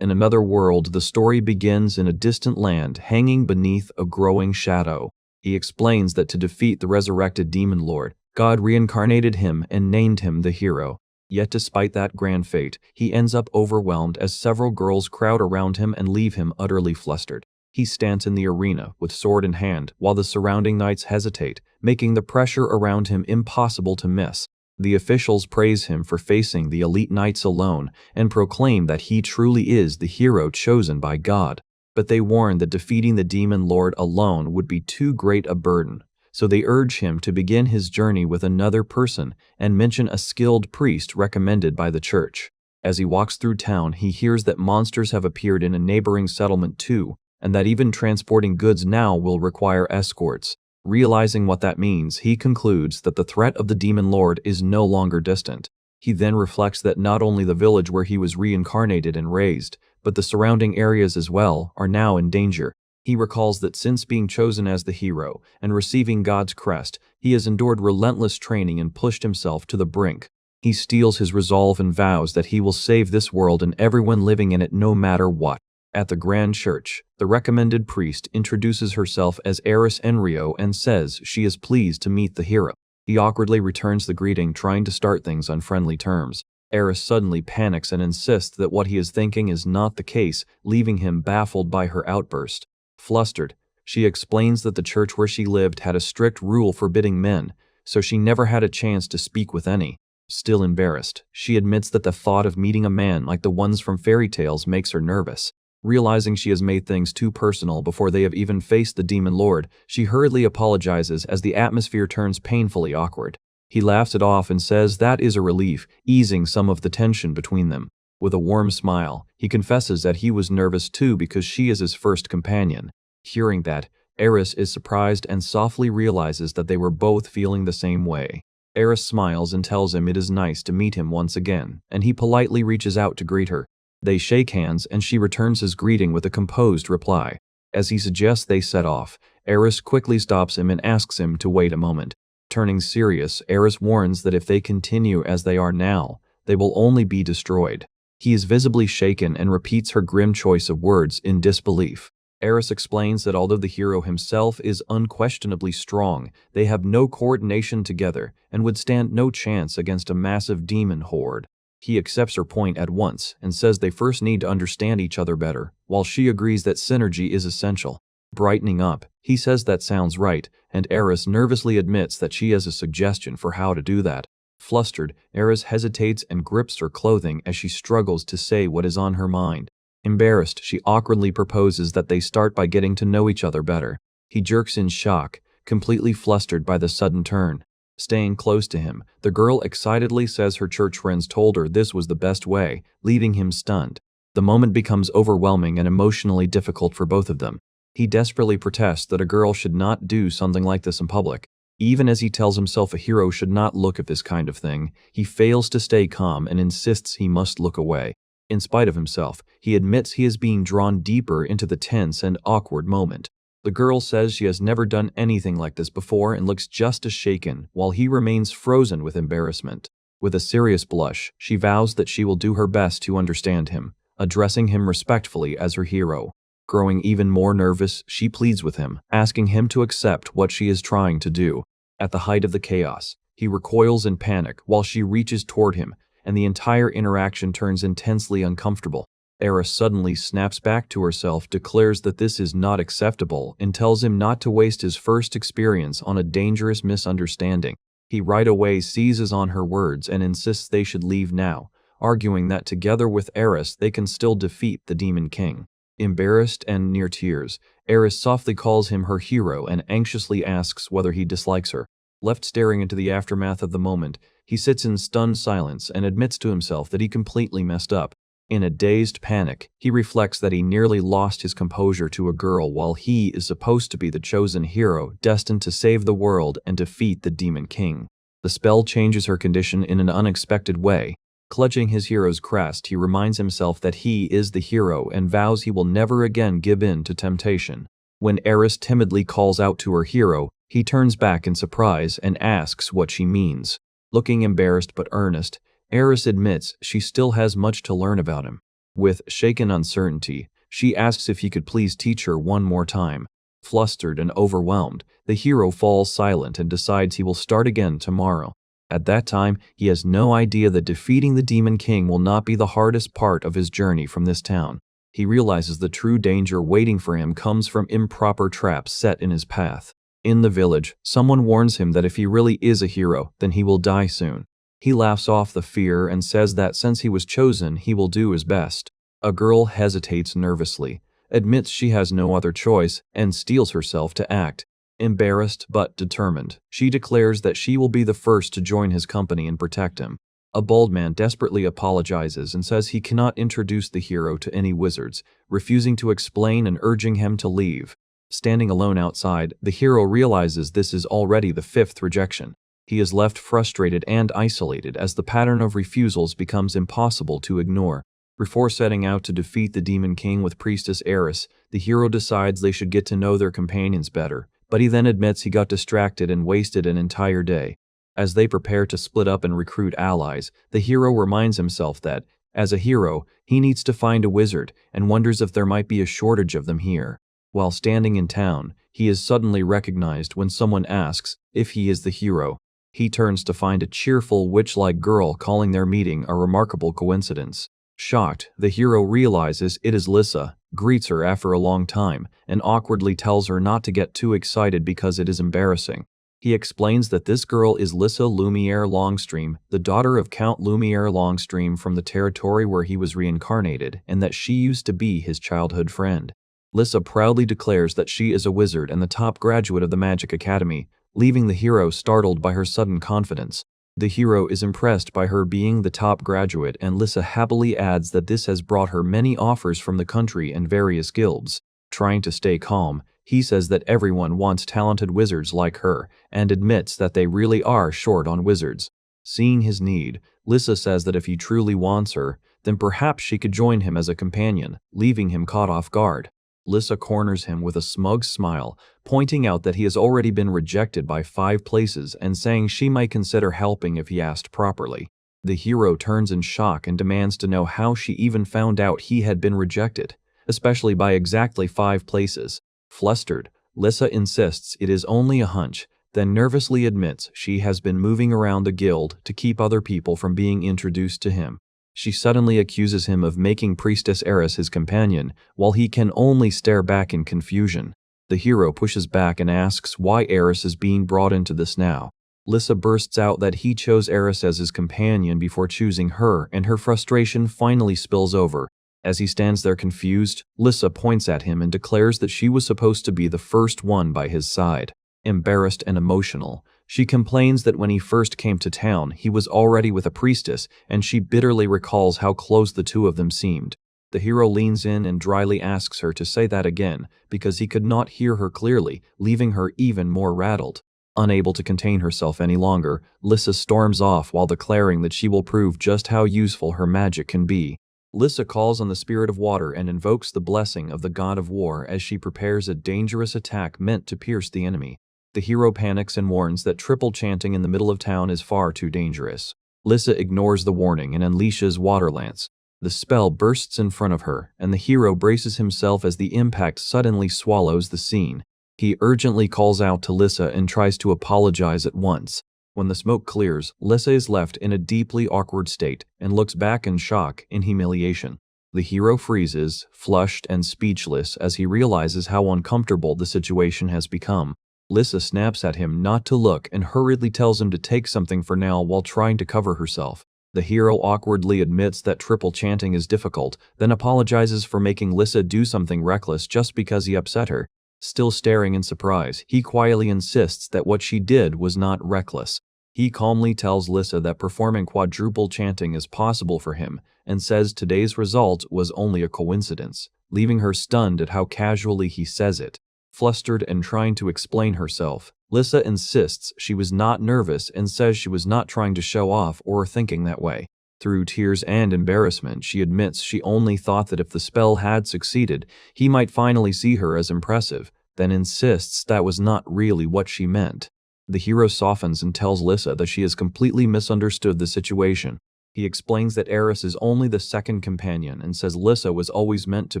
In another world, the story begins in a distant land hanging beneath a growing shadow. He explains that to defeat the resurrected demon lord, God reincarnated him and named him the hero. Yet despite that grand fate, he ends up overwhelmed as several girls crowd around him and leave him utterly flustered. He stands in the arena with sword in hand while the surrounding knights hesitate, making the pressure around him impossible to miss. The officials praise him for facing the elite knights alone and proclaim that he truly is the hero chosen by God. But they warn that defeating the demon lord alone would be too great a burden, so they urge him to begin his journey with another person and mention a skilled priest recommended by the church. As he walks through town, he hears that monsters have appeared in a neighboring settlement too, and that even transporting goods now will require escorts. Realizing what that means, he concludes that the threat of the demon lord is no longer distant. He then reflects that not only the village where he was reincarnated and raised, but the surrounding areas as well, are now in danger. He recalls that since being chosen as the hero and receiving God's crest, he has endured relentless training and pushed himself to the brink. He steels his resolve and vows that he will save this world and everyone living in it no matter what. At the grand church, the recommended priest introduces herself as heiress Enro and says she is pleased to meet the hero. He awkwardly returns the greeting, trying to start things on friendly terms. Eris suddenly panics and insists that what he is thinking is not the case, leaving him baffled by her outburst. Flustered, she explains that the church where she lived had a strict rule forbidding men, so she never had a chance to speak with any. Still embarrassed, she admits that the thought of meeting a man like the ones from fairy tales makes her nervous. Realizing she has made things too personal before they have even faced the demon lord, she hurriedly apologizes as the atmosphere turns painfully awkward. He laughs it off and says that is a relief, easing some of the tension between them. With a warm smile, he confesses that he was nervous too because she is his first companion. Hearing that, Eris is surprised and softly realizes that they were both feeling the same way. Eris smiles and tells him it is nice to meet him once again, and he politely reaches out to greet her. They shake hands and she returns his greeting with a composed reply. As he suggests they set off, Eris quickly stops him and asks him to wait a moment. Turning serious, Eris warns that if they continue as they are now, they will only be destroyed. He is visibly shaken and repeats her grim choice of words in disbelief. Eris explains that although the hero himself is unquestionably strong, they have no coordination together and would stand no chance against a massive demon horde. He accepts her point at once and says they first need to understand each other better, while she agrees that synergy is essential. Brightening up, he says that sounds right, and Eris nervously admits that she has a suggestion for how to do that. Flustered, Eris hesitates and grips her clothing as she struggles to say what is on her mind. Embarrassed, she awkwardly proposes that they start by getting to know each other better. He jerks in shock, completely flustered by the sudden turn. Staying close to him, the girl excitedly says her church friends told her this was the best way, leaving him stunned. The moment becomes overwhelming and emotionally difficult for both of them. He desperately protests that a girl should not do something like this in public. Even as he tells himself a hero should not look at this kind of thing, he fails to stay calm and insists he must look away. In spite of himself, he admits he is being drawn deeper into the tense and awkward moment. The girl says she has never done anything like this before and looks just as shaken, while he remains frozen with embarrassment. With a serious blush, she vows that she will do her best to understand him, addressing him respectfully as her hero. Growing even more nervous, she pleads with him, asking him to accept what she is trying to do. At the height of the chaos, he recoils in panic while she reaches toward him, and the entire interaction turns intensely uncomfortable. Eris suddenly snaps back to herself, declares that this is not acceptable, and tells him not to waste his first experience on a dangerous misunderstanding. He right away seizes on her words and insists they should leave now, arguing that together with Eris they can still defeat the Demon King. Embarrassed and near tears, Eris softly calls him her hero and anxiously asks whether he dislikes her. Left staring into the aftermath of the moment, he sits in stunned silence and admits to himself that he completely messed up. In a dazed panic, he reflects that he nearly lost his composure to a girl while he is supposed to be the chosen hero destined to save the world and defeat the Demon King. The spell changes her condition in an unexpected way. Clutching his hero's crest, he reminds himself that he is the hero and vows he will never again give in to temptation. When Eris timidly calls out to her hero, he turns back in surprise and asks what she means. Looking embarrassed but earnest, Eris admits she still has much to learn about him. With shaken uncertainty, she asks if he could please teach her one more time. Flustered and overwhelmed, the hero falls silent and decides he will start again tomorrow. At that time, he has no idea that defeating the Demon King will not be the hardest part of his journey from this town. He realizes the true danger waiting for him comes from improper traps set in his path. In the village, someone warns him that if he really is a hero, then he will die soon. He laughs off the fear and says that since he was chosen, he will do his best. A girl hesitates nervously, admits she has no other choice, and steels herself to act. Embarrassed but determined, she declares that she will be the first to join his company and protect him. A bald man desperately apologizes and says he cannot introduce the hero to any wizards, refusing to explain and urging him to leave. Standing alone outside, the hero realizes this is already the 5th rejection. He is left frustrated and isolated as the pattern of refusals becomes impossible to ignore. Before setting out to defeat the Demon King with Priestess Eris, the hero decides they should get to know their companions better, but he then admits he got distracted and wasted an entire day. As they prepare to split up and recruit allies, the hero reminds himself that, as a hero, he needs to find a wizard and wonders if there might be a shortage of them here. While standing in town, he is suddenly recognized when someone asks if he is the hero. He turns to find a cheerful witch-like girl calling their meeting a remarkable coincidence. Shocked, the hero realizes it is Lissa, greets her after a long time, and awkwardly tells her not to get too excited because it is embarrassing. He explains that this girl is Lissa Lumiere Longstream, the daughter of Count Lumiere Longstream from the territory where he was reincarnated, and that she used to be his childhood friend. Lissa proudly declares that she is a wizard and the top graduate of the Magic Academy, leaving the hero startled by her sudden confidence. The hero is impressed by her being the top graduate, and Lissa happily adds that this has brought her many offers from the country and various guilds. Trying to stay calm, he says that everyone wants talented wizards like her, and admits that they really are short on wizards. Seeing his need, Lissa says that if he truly wants her, then perhaps she could join him as a companion, leaving him caught off guard. Lissa corners him with a smug smile, pointing out that he has already been rejected by 5 places and saying she might consider helping if he asked properly. The hero turns in shock and demands to know how she even found out he had been rejected, especially by exactly 5 places. Flustered, Lissa insists it is only a hunch, then nervously admits she has been moving around the guild to keep other people from being introduced to him. She suddenly accuses him of making Priestess Eris his companion, while he can only stare back in confusion. The hero pushes back and asks why Eris is being brought into this now. Lissa bursts out that he chose Eris as his companion before choosing her, and her frustration finally spills over. As he stands there confused, Lissa points at him and declares that she was supposed to be the first one by his side. Embarrassed and emotional, she complains that when he first came to town, he was already with a priestess, and she bitterly recalls how close the two of them seemed. The hero leans in and dryly asks her to say that again, because he could not hear her clearly, leaving her even more rattled. Unable to contain herself any longer, Lissa storms off while declaring that she will prove just how useful her magic can be. Lissa calls on the spirit of water and invokes the blessing of the god of war as she prepares a dangerous attack meant to pierce the enemy. The hero panics and warns that triple chanting in the middle of town is far too dangerous. Lissa ignores the warning and unleashes Water Lance. The spell bursts in front of her, and the hero braces himself as the impact suddenly swallows the scene. He urgently calls out to Lissa and tries to apologize at once. When the smoke clears, Lissa is left in a deeply awkward state and looks back in shock and humiliation. The hero freezes, flushed and speechless as he realizes how uncomfortable the situation has become. Lissa snaps at him not to look and hurriedly tells him to take something for now while trying to cover herself. The hero awkwardly admits that triple chanting is difficult, then apologizes for making Lissa do something reckless just because he upset her. Still staring in surprise, he quietly insists that what she did was not reckless. He calmly tells Lissa that performing quadruple chanting is possible for him, and says today's result was only a coincidence, leaving her stunned at how casually he says it. Flustered and trying to explain herself, Lissa insists she was not nervous and says she was not trying to show off or thinking that way. Through tears and embarrassment, she admits she only thought that if the spell had succeeded, he might finally see her as impressive, then insists that was not really what she meant. The hero softens and tells Lissa that she has completely misunderstood the situation. He explains that Eris is only the second companion and says Lissa was always meant to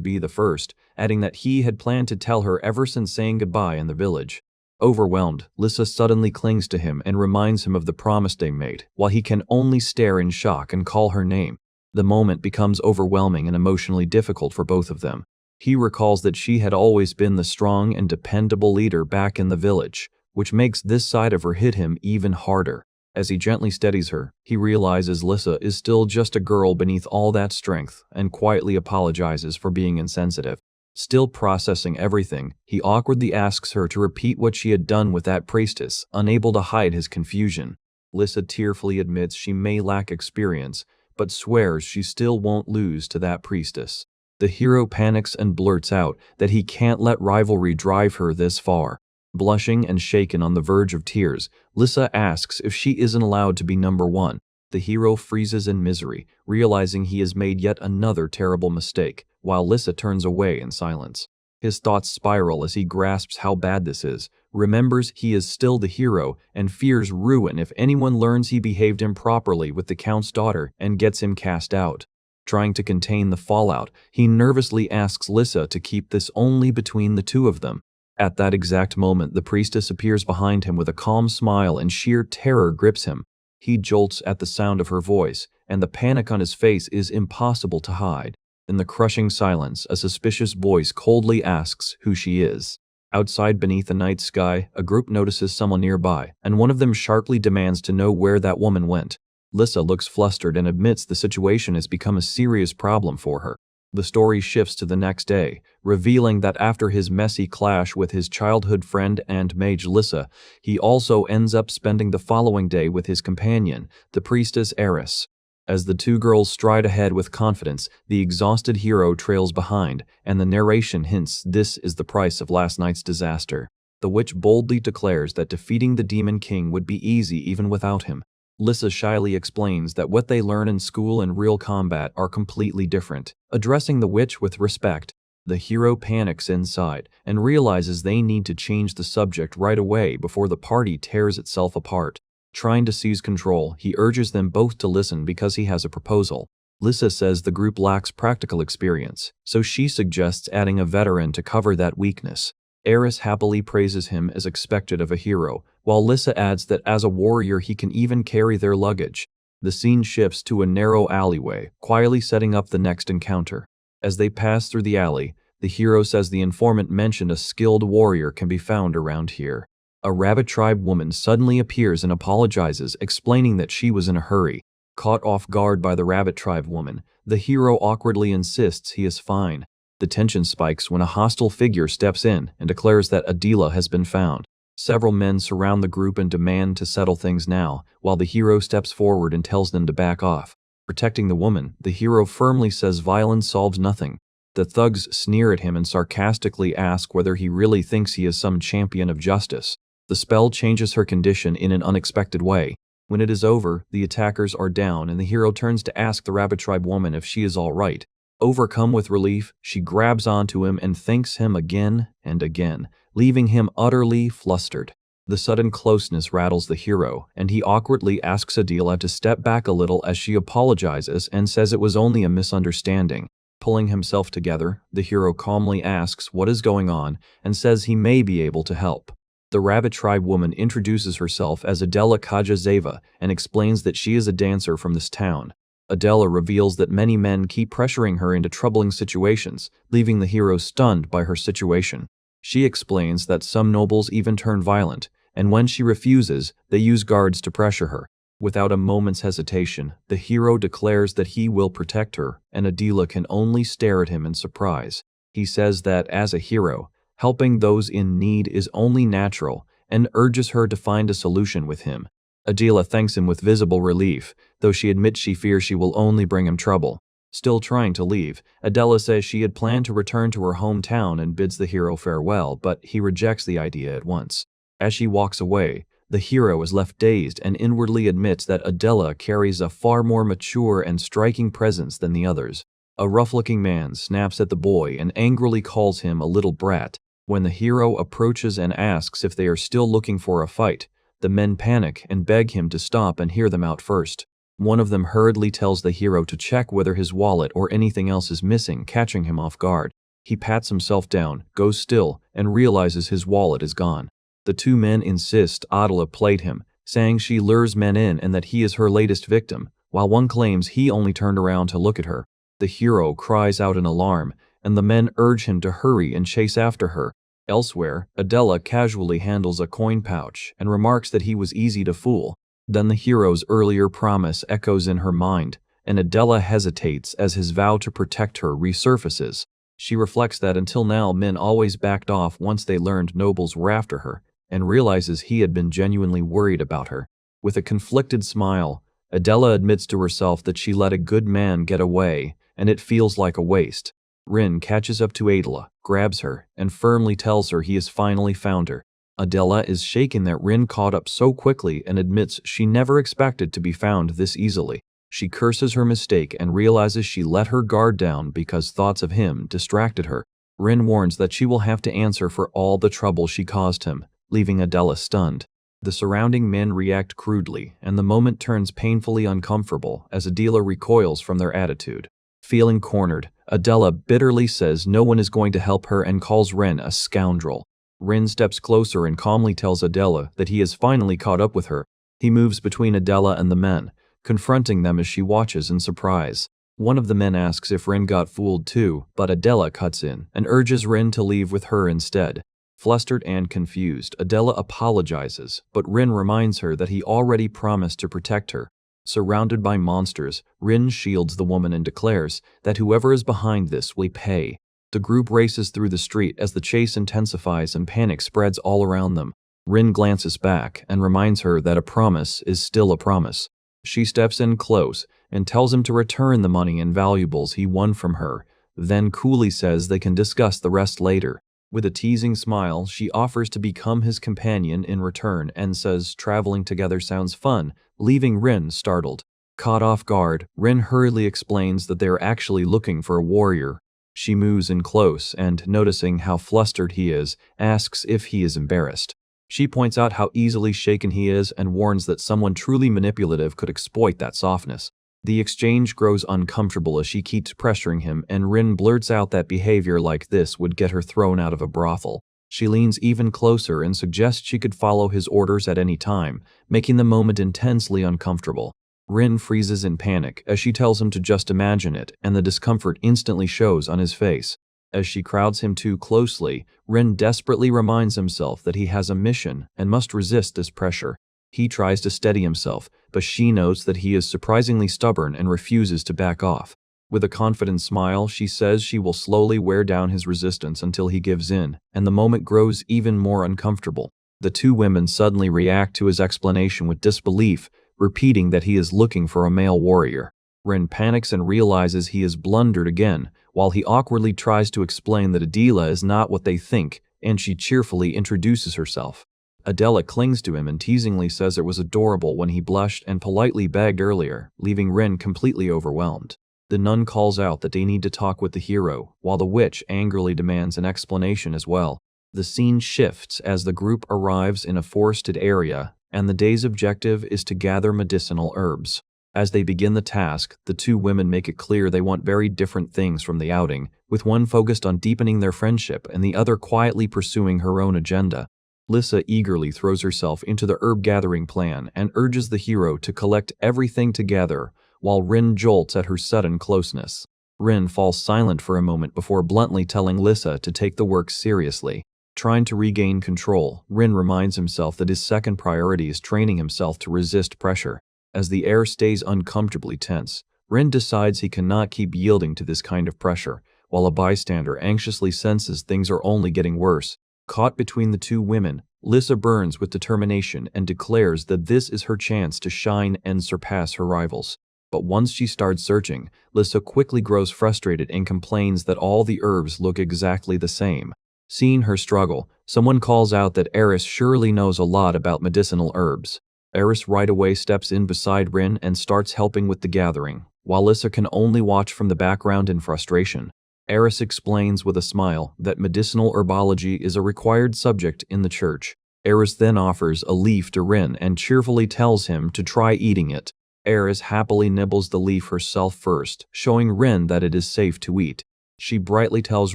be the first, adding that he had planned to tell her ever since saying goodbye in the village. Overwhelmed, Lissa suddenly clings to him and reminds him of the promise they made, while he can only stare in shock and call her name. The moment becomes overwhelming and emotionally difficult for both of them. He recalls that she had always been the strong and dependable leader back in the village, which makes this side of her hit him even harder. As he gently steadies her, he realizes Lissa is still just a girl beneath all that strength and quietly apologizes for being insensitive. Still processing everything, he awkwardly asks her to repeat what she had done with that priestess, unable to hide his confusion. Lissa tearfully admits she may lack experience, but swears she still won't lose to that priestess. The hero panics and blurts out that he can't let rivalry drive her this far. Blushing and shaken on the verge of tears, Lissa asks if she isn't allowed to be number one. The hero freezes in misery, realizing he has made yet another terrible mistake, while Lissa turns away in silence. His thoughts spiral as he grasps how bad this is, remembers he is still the hero, and fears ruin if anyone learns he behaved improperly with the Count's daughter and gets him cast out. Trying to contain the fallout, he nervously asks Lissa to keep this only between the two of them. At that exact moment, the priestess appears behind him with a calm smile and sheer terror grips him. He jolts at the sound of her voice, and the panic on his face is impossible to hide. In the crushing silence, a suspicious voice coldly asks who she is. Outside beneath the night sky, a group notices someone nearby, and one of them sharply demands to know where that woman went. Lissa looks flustered and admits the situation has become a serious problem for her. The story shifts to the next day, revealing that after his messy clash with his childhood friend and mage Lissa, he also ends up spending the following day with his companion, the priestess Eris. As the two girls stride ahead with confidence, the exhausted hero trails behind, and the narration hints this is the price of last night's disaster. The witch boldly declares that defeating the Demon King would be easy even without him. Lissa shyly explains that what they learn in school and real combat are completely different. Addressing the witch with respect, the hero panics inside and realizes they need to change the subject right away before the party tears itself apart. Trying to seize control, he urges them both to listen because he has a proposal. Lissa says the group lacks practical experience, so she suggests adding a veteran to cover that weakness. Eris happily praises him as expected of a hero, while Lissa adds that as a warrior he can even carry their luggage. The scene shifts to a narrow alleyway, quietly setting up the next encounter. As they pass through the alley, the hero says the informant mentioned a skilled warrior can be found around here. A rabbit tribe woman suddenly appears and apologizes, explaining that she was in a hurry. Caught off guard by the rabbit tribe woman, the hero awkwardly insists he is fine. The tension spikes when a hostile figure steps in and declares that Adila has been found. Several men surround the group and demand to settle things now, while the hero steps forward and tells them to back off. Protecting the woman, the hero firmly says violence solves nothing. The thugs sneer at him and sarcastically ask whether he really thinks he is some champion of justice. The spell changes her condition in an unexpected way. When it is over, the attackers are down and the hero turns to ask the rabbit tribe woman if she is all right. Overcome with relief, she grabs onto him and thanks him again and again, leaving him utterly flustered. The sudden closeness rattles the hero, and he awkwardly asks Adila to step back a little as she apologizes and says it was only a misunderstanding. Pulling himself together, the hero calmly asks what is going on and says he may be able to help. The rabbit tribe woman introduces herself as Adela Kajazeva and explains that she is a dancer from this town. Adela reveals that many men keep pressuring her into troubling situations, leaving the hero stunned by her situation. She explains that some nobles even turn violent, and when she refuses, they use guards to pressure her. Without a moment's hesitation, the hero declares that he will protect her, and Adela can only stare at him in surprise. He says that, as a hero, helping those in need is only natural, and urges her to find a solution with him. Adila thanks him with visible relief, though she admits she fears she will only bring him trouble. Still trying to leave, Adela says she had planned to return to her hometown and bids the hero farewell, but he rejects the idea at once. As she walks away, the hero is left dazed and inwardly admits that Adela carries a far more mature and striking presence than the others. A rough-looking man snaps at the boy and angrily calls him a little brat. When the hero approaches and asks if they are still looking for a fight, the men panic and beg him to stop and hear them out first. One of them hurriedly tells the hero to check whether his wallet or anything else is missing, catching him off guard. He pats himself down, goes still, and realizes his wallet is gone. The two men insist Adela played him, saying she lures men in and that he is her latest victim, while one claims he only turned around to look at her. The hero cries out in alarm, and the men urge him to hurry and chase after her. Elsewhere, Adela casually handles a coin pouch and remarks that he was easy to fool. Then the hero's earlier promise echoes in her mind, and Adela hesitates as his vow to protect her resurfaces. She reflects that until now men always backed off once they learned nobles were after her, and realizes he had been genuinely worried about her. With a conflicted smile, Adela admits to herself that she let a good man get away, and it feels like a waste. Rin catches up to Adela, grabs her, and firmly tells her he has finally found her. Adela is shaken that Rin caught up so quickly and admits she never expected to be found this easily. She curses her mistake and realizes she let her guard down because thoughts of him distracted her. Rin warns that she will have to answer for all the trouble she caused him, leaving Adela stunned. The surrounding men react crudely, and the moment turns painfully uncomfortable as Adela recoils from their attitude. Feeling cornered, Adela bitterly says no one is going to help her and calls Rin a scoundrel. Rin steps closer and calmly tells Adela that he has finally caught up with her. He moves between Adela and the men, confronting them as she watches in surprise. One of the men asks if Rin got fooled too, but Adela cuts in and urges Rin to leave with her instead. Flustered and confused, Adela apologizes, but Rin reminds her that he already promised to protect her. Surrounded by monsters, Rin shields the woman and declares that whoever is behind this will pay. The group races through the street as the chase intensifies and panic spreads all around them. Rin glances back and reminds her that a promise is still a promise. She steps in close and tells him to return the money and valuables he won from her, then coolly says they can discuss the rest later. With a teasing smile, she offers to become his companion in return and says traveling together sounds fun, leaving Rin startled. Caught off guard, Rin hurriedly explains that they are actually looking for a warrior. She moves in close and, noticing how flustered he is, asks if he is embarrassed. She points out how easily shaken he is and warns that someone truly manipulative could exploit that softness. The exchange grows uncomfortable as she keeps pressuring him, and Rin blurts out that behavior like this would get her thrown out of a brothel. She leans even closer and suggests she could follow his orders at any time, making the moment intensely uncomfortable. Rin freezes in panic as she tells him to just imagine it, and the discomfort instantly shows on his face. As she crowds him too closely, Rin desperately reminds himself that he has a mission and must resist this pressure. He tries to steady himself, but she notes that he is surprisingly stubborn and refuses to back off. With a confident smile, she says she will slowly wear down his resistance until he gives in, and the moment grows even more uncomfortable. The two women suddenly react to his explanation with disbelief, repeating that he is looking for a male warrior. Rin panics and realizes he has blundered again, while he awkwardly tries to explain that Adela is not what they think, and she cheerfully introduces herself. Adela clings to him and teasingly says it was adorable when he blushed and politely begged earlier, leaving Rin completely overwhelmed. The nun calls out that they need to talk with the hero, while the witch angrily demands an explanation as well. The scene shifts as the group arrives in a forested area, and the day's objective is to gather medicinal herbs. As they begin the task, the two women make it clear they want very different things from the outing, with one focused on deepening their friendship and the other quietly pursuing her own agenda. Lissa eagerly throws herself into the herb-gathering plan and urges the hero to collect everything together, while Rin jolts at her sudden closeness. Rin falls silent for a moment before bluntly telling Lissa to take the work seriously. Trying to regain control, Rin reminds himself that his second priority is training himself to resist pressure. As the air stays uncomfortably tense, Rin decides he cannot keep yielding to this kind of pressure, while a bystander anxiously senses things are only getting worse. Caught between the two women, Lissa burns with determination and declares that this is her chance to shine and surpass her rivals. But once she starts searching, Lissa quickly grows frustrated and complains that all the herbs look exactly the same. Seeing her struggle, someone calls out that Eris surely knows a lot about medicinal herbs. Eris right away steps in beside Rin and starts helping with the gathering, while Lissa can only watch from the background in frustration. Eris explains with a smile that medicinal herbology is a required subject in the church. Eris then offers a leaf to Rin and cheerfully tells him to try eating it. Eris happily nibbles the leaf herself first, showing Rin that it is safe to eat. She brightly tells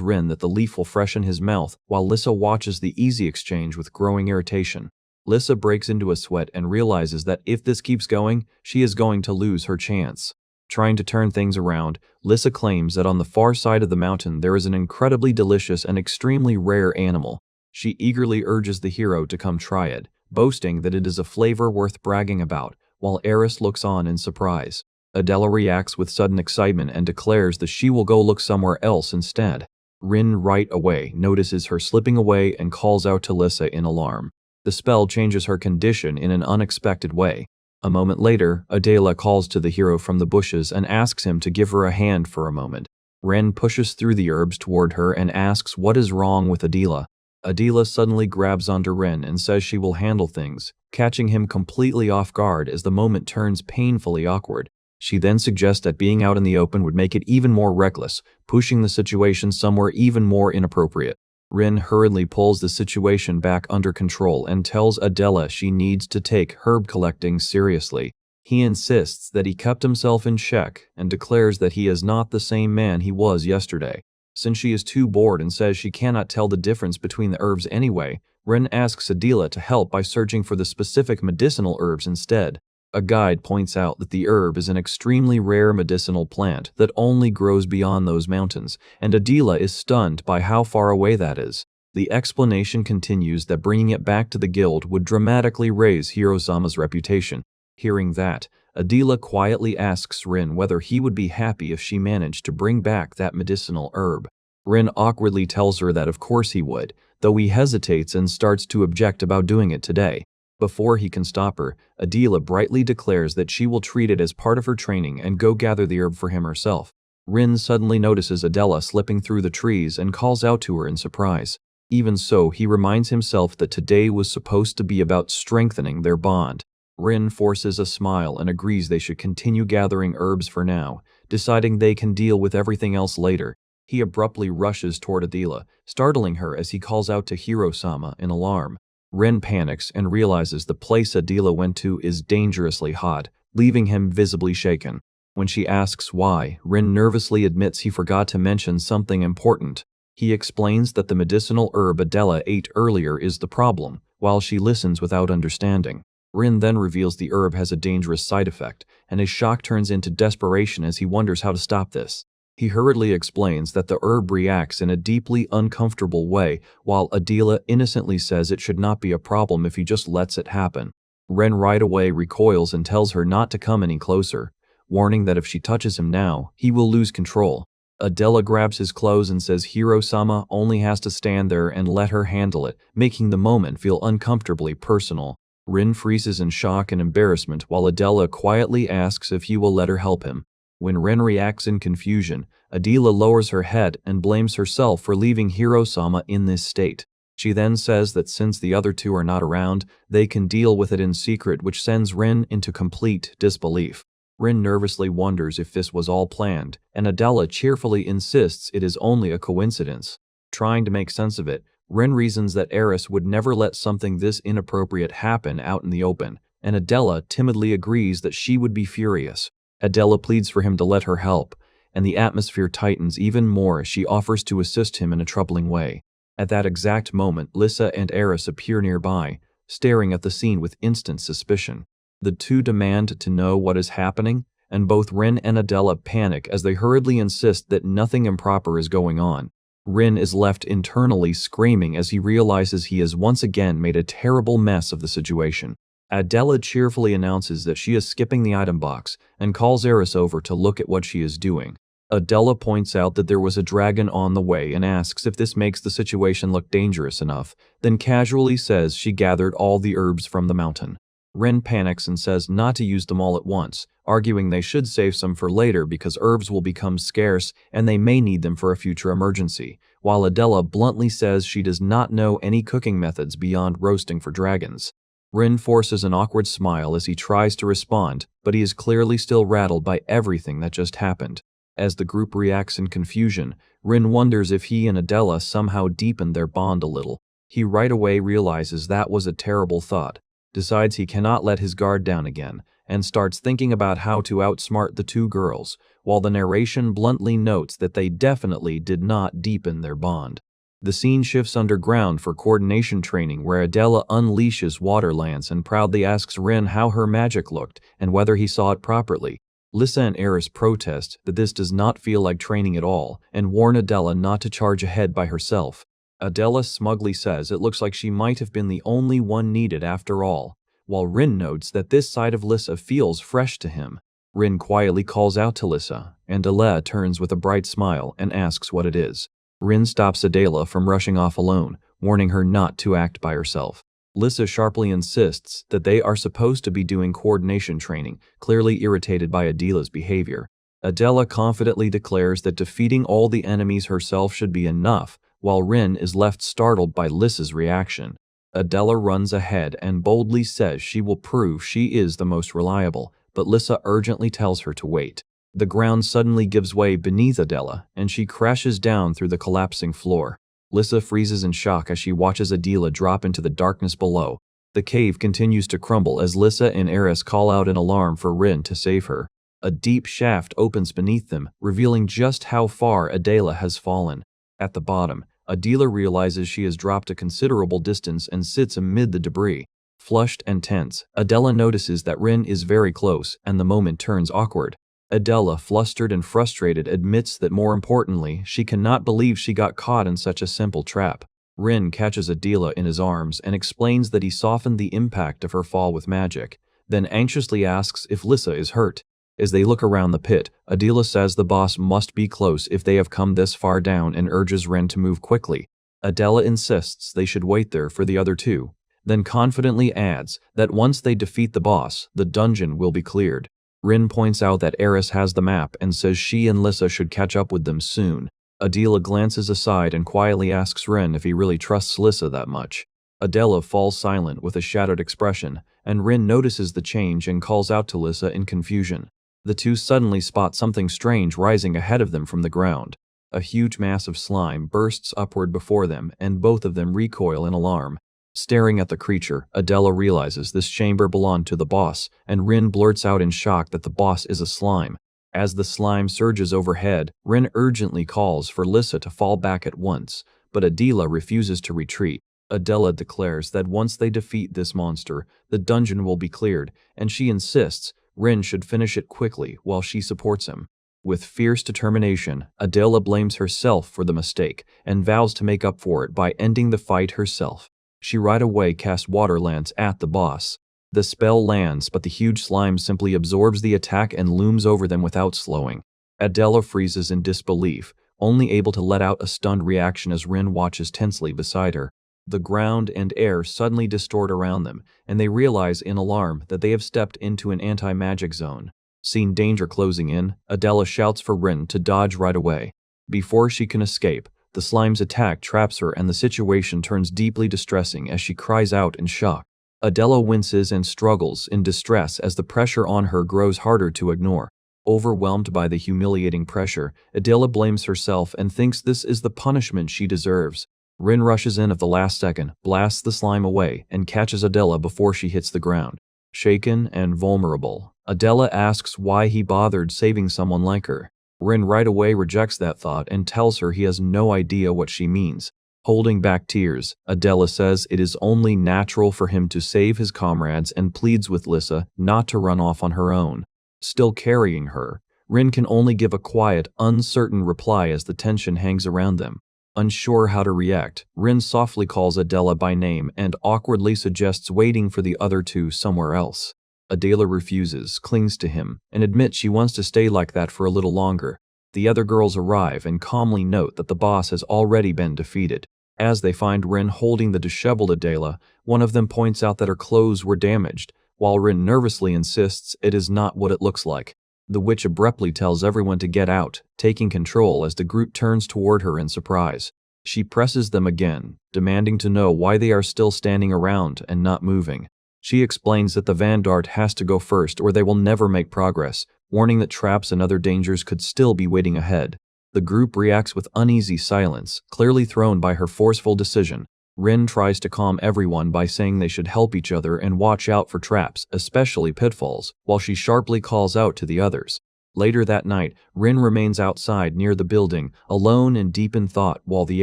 Rin that the leaf will freshen his mouth, while Lissa watches the easy exchange with growing irritation. Lissa breaks into a sweat and realizes that if this keeps going, she is going to lose her chance. Trying to turn things around, Lissa claims that on the far side of the mountain there is an incredibly delicious and extremely rare animal. She eagerly urges the hero to come try it, boasting that it is a flavor worth bragging about, while Eris looks on in surprise. Adela reacts with sudden excitement and declares that she will go look somewhere else instead. Rin right away notices her slipping away and calls out to Lissa in alarm. The spell changes her condition in an unexpected way. A moment later, Adela calls to the hero from the bushes and asks him to give her a hand for a moment. Rin pushes through the herbs toward her and asks what is wrong with Adela. Adela suddenly grabs onto Rin and says she will handle things, catching him completely off guard as the moment turns painfully awkward. She then suggests that being out in the open would make it even more reckless, pushing the situation somewhere even more inappropriate. Rin hurriedly pulls the situation back under control and tells Adela she needs to take herb collecting seriously. He insists that he kept himself in check and declares that he is not the same man he was yesterday. Since she is too bored and says she cannot tell the difference between the herbs anyway, Rin asks Adela to help by searching for the specific medicinal herbs instead. A guide points out that the herb is an extremely rare medicinal plant that only grows beyond those mountains, and Adela is stunned by how far away that is. The explanation continues that bringing it back to the guild would dramatically raise Hiro-sama's reputation. Hearing that, Adela quietly asks Rin whether he would be happy if she managed to bring back that medicinal herb. Rin awkwardly tells her that of course he would, though he hesitates and starts to object about doing it today. Before he can stop her, Adela brightly declares that she will treat it as part of her training and go gather the herb for him herself. Rin suddenly notices Adela slipping through the trees and calls out to her in surprise. Even so, he reminds himself that today was supposed to be about strengthening their bond. Rin forces a smile and agrees they should continue gathering herbs for now, deciding they can deal with everything else later. He abruptly rushes toward Adela, startling her as he calls out to Hiro-sama in alarm. Rin panics and realizes the place Adela went to is dangerously hot, leaving him visibly shaken. When she asks why, Rin nervously admits he forgot to mention something important. He explains that the medicinal herb Adela ate earlier is the problem, while she listens without understanding. Rin then reveals the herb has a dangerous side effect, and his shock turns into desperation as he wonders how to stop this. He hurriedly explains that the herb reacts in a deeply uncomfortable way, while Adela innocently says it should not be a problem if he just lets it happen. Rin right away recoils and tells her not to come any closer, warning that if she touches him now, he will lose control. Adela grabs his clothes and says Hiro-sama only has to stand there and let her handle it, making the moment feel uncomfortably personal. Rin freezes in shock and embarrassment while Adela quietly asks if he will let her help him. When Rin reacts in confusion, Adela lowers her head and blames herself for leaving Hiro-sama in this state. She then says that since the other two are not around, they can deal with it in secret, which sends Rin into complete disbelief. Rin nervously wonders if this was all planned, and Adela cheerfully insists it is only a coincidence. Trying to make sense of it, Rin reasons that Eris would never let something this inappropriate happen out in the open, and Adela timidly agrees that she would be furious. Adela pleads for him to let her help, and the atmosphere tightens even more as she offers to assist him in a troubling way. At that exact moment, Lissa and Eris appear nearby, staring at the scene with instant suspicion. The two demand to know what is happening, and both Rin and Adela panic as they hurriedly insist that nothing improper is going on. Rin is left internally screaming as he realizes he has once again made a terrible mess of the situation. Adela cheerfully announces that she is skipping the item box and calls Eris over to look at what she is doing. Adela points out that there was a dragon on the way and asks if this makes the situation look dangerous enough, then casually says she gathered all the herbs from the mountain. Rin panics and says not to use them all at once, arguing they should save some for later because herbs will become scarce and they may need them for a future emergency, while Adela bluntly says she does not know any cooking methods beyond roasting for dragons. Rin forces an awkward smile as he tries to respond, but he is clearly still rattled by everything that just happened. As the group reacts in confusion, Rin wonders if he and Adela somehow deepened their bond a little. He right away realizes that was a terrible thought, decides he cannot let his guard down again, and starts thinking about how to outsmart the two girls, while the narration bluntly notes that they definitely did not deepen their bond. The scene shifts underground for coordination training where Adela unleashes Water Lance and proudly asks Rin how her magic looked and whether he saw it properly. Lissa and Eris protest that this does not feel like training at all and warn Adela not to charge ahead by herself. Adela smugly says it looks like she might have been the only one needed after all, while Rin notes that this side of Lissa feels fresh to him. Rin quietly calls out to Lissa, and Adela turns with a bright smile and asks what it is. Rin stops Adela from rushing off alone, warning her not to act by herself. Lissa sharply insists that they are supposed to be doing coordination training, clearly irritated by Adela's behavior. Adela confidently declares that defeating all the enemies herself should be enough, while Rin is left startled by Lissa's reaction. Adela runs ahead and boldly says she will prove she is the most reliable, but Lissa urgently tells her to wait. The ground suddenly gives way beneath Adela, and she crashes down through the collapsing floor. Lissa freezes in shock as she watches Adela drop into the darkness below. The cave continues to crumble as Lissa and Eris call out an alarm for Rin to save her. A deep shaft opens beneath them, revealing just how far Adela has fallen. At the bottom, Adela realizes she has dropped a considerable distance and sits amid the debris. Flushed and tense, Adela notices that Rin is very close, and the moment turns awkward. Adela, flustered and frustrated, admits that more importantly, she cannot believe she got caught in such a simple trap. Rin catches Adela in his arms and explains that he softened the impact of her fall with magic, then anxiously asks if Lissa is hurt. As they look around the pit, Adela says the boss must be close if they have come this far down and urges Rin to move quickly. Adela insists they should wait there for the other two, then confidently adds that once they defeat the boss, the dungeon will be cleared. Rin points out that Eris has the map and says she and Lissa should catch up with them soon. Adela glances aside and quietly asks Rin if he really trusts Lissa that much. Adela falls silent with a shattered expression, and Rin notices the change and calls out to Lissa in confusion. The two suddenly spot something strange rising ahead of them from the ground. A huge mass of slime bursts upward before them, and both of them recoil in alarm. Staring at the creature, Adela realizes this chamber belonged to the boss, and Rin blurts out in shock that the boss is a slime. As the slime surges overhead, Rin urgently calls for Lissa to fall back at once, but Adela refuses to retreat. Adela declares that once they defeat this monster, the dungeon will be cleared, and she insists Rin should finish it quickly while she supports him. With fierce determination, Adela blames herself for the mistake and vows to make up for it by ending the fight herself. She right away casts Water Lance at the boss. The spell lands, but the huge slime simply absorbs the attack and looms over them without slowing. Adela freezes in disbelief, only able to let out a stunned reaction as Rin watches tensely beside her. The ground and air suddenly distort around them, and they realize in alarm that they have stepped into an anti-magic zone. Seeing danger closing in, Adela shouts for Rin to dodge right away. Before she can escape, the slime's attack traps her and the situation turns deeply distressing as she cries out in shock. Adela winces and struggles in distress as the pressure on her grows harder to ignore. Overwhelmed by the humiliating pressure, Adela blames herself and thinks this is the punishment she deserves. Rin rushes in at the last second, blasts the slime away, and catches Adela before she hits the ground. Shaken and vulnerable, Adela asks why he bothered saving someone like her. Rin right away rejects that thought and tells her he has no idea what she means. Holding back tears, Adela says it is only natural for him to save his comrades and pleads with Lissa not to run off on her own. Still carrying her, Rin can only give a quiet, uncertain reply as the tension hangs around them. Unsure how to react, Rin softly calls Adela by name and awkwardly suggests waiting for the other two somewhere else. Adela refuses, clings to him, and admits she wants to stay like that for a little longer. The other girls arrive and calmly note that the boss has already been defeated. As they find Rin holding the disheveled Adela, one of them points out that her clothes were damaged, while Rin nervously insists it is not what it looks like. The witch abruptly tells everyone to get out, taking control as the group turns toward her in surprise. She presses them again, demanding to know why they are still standing around and not moving. She explains that the vanguard has to go first or they will never make progress, warning that traps and other dangers could still be waiting ahead. The group reacts with uneasy silence, clearly thrown by her forceful decision. Rin tries to calm everyone by saying they should help each other and watch out for traps, especially pitfalls, while she sharply calls out to the others. Later that night, Rin remains outside near the building, alone and deep in thought while the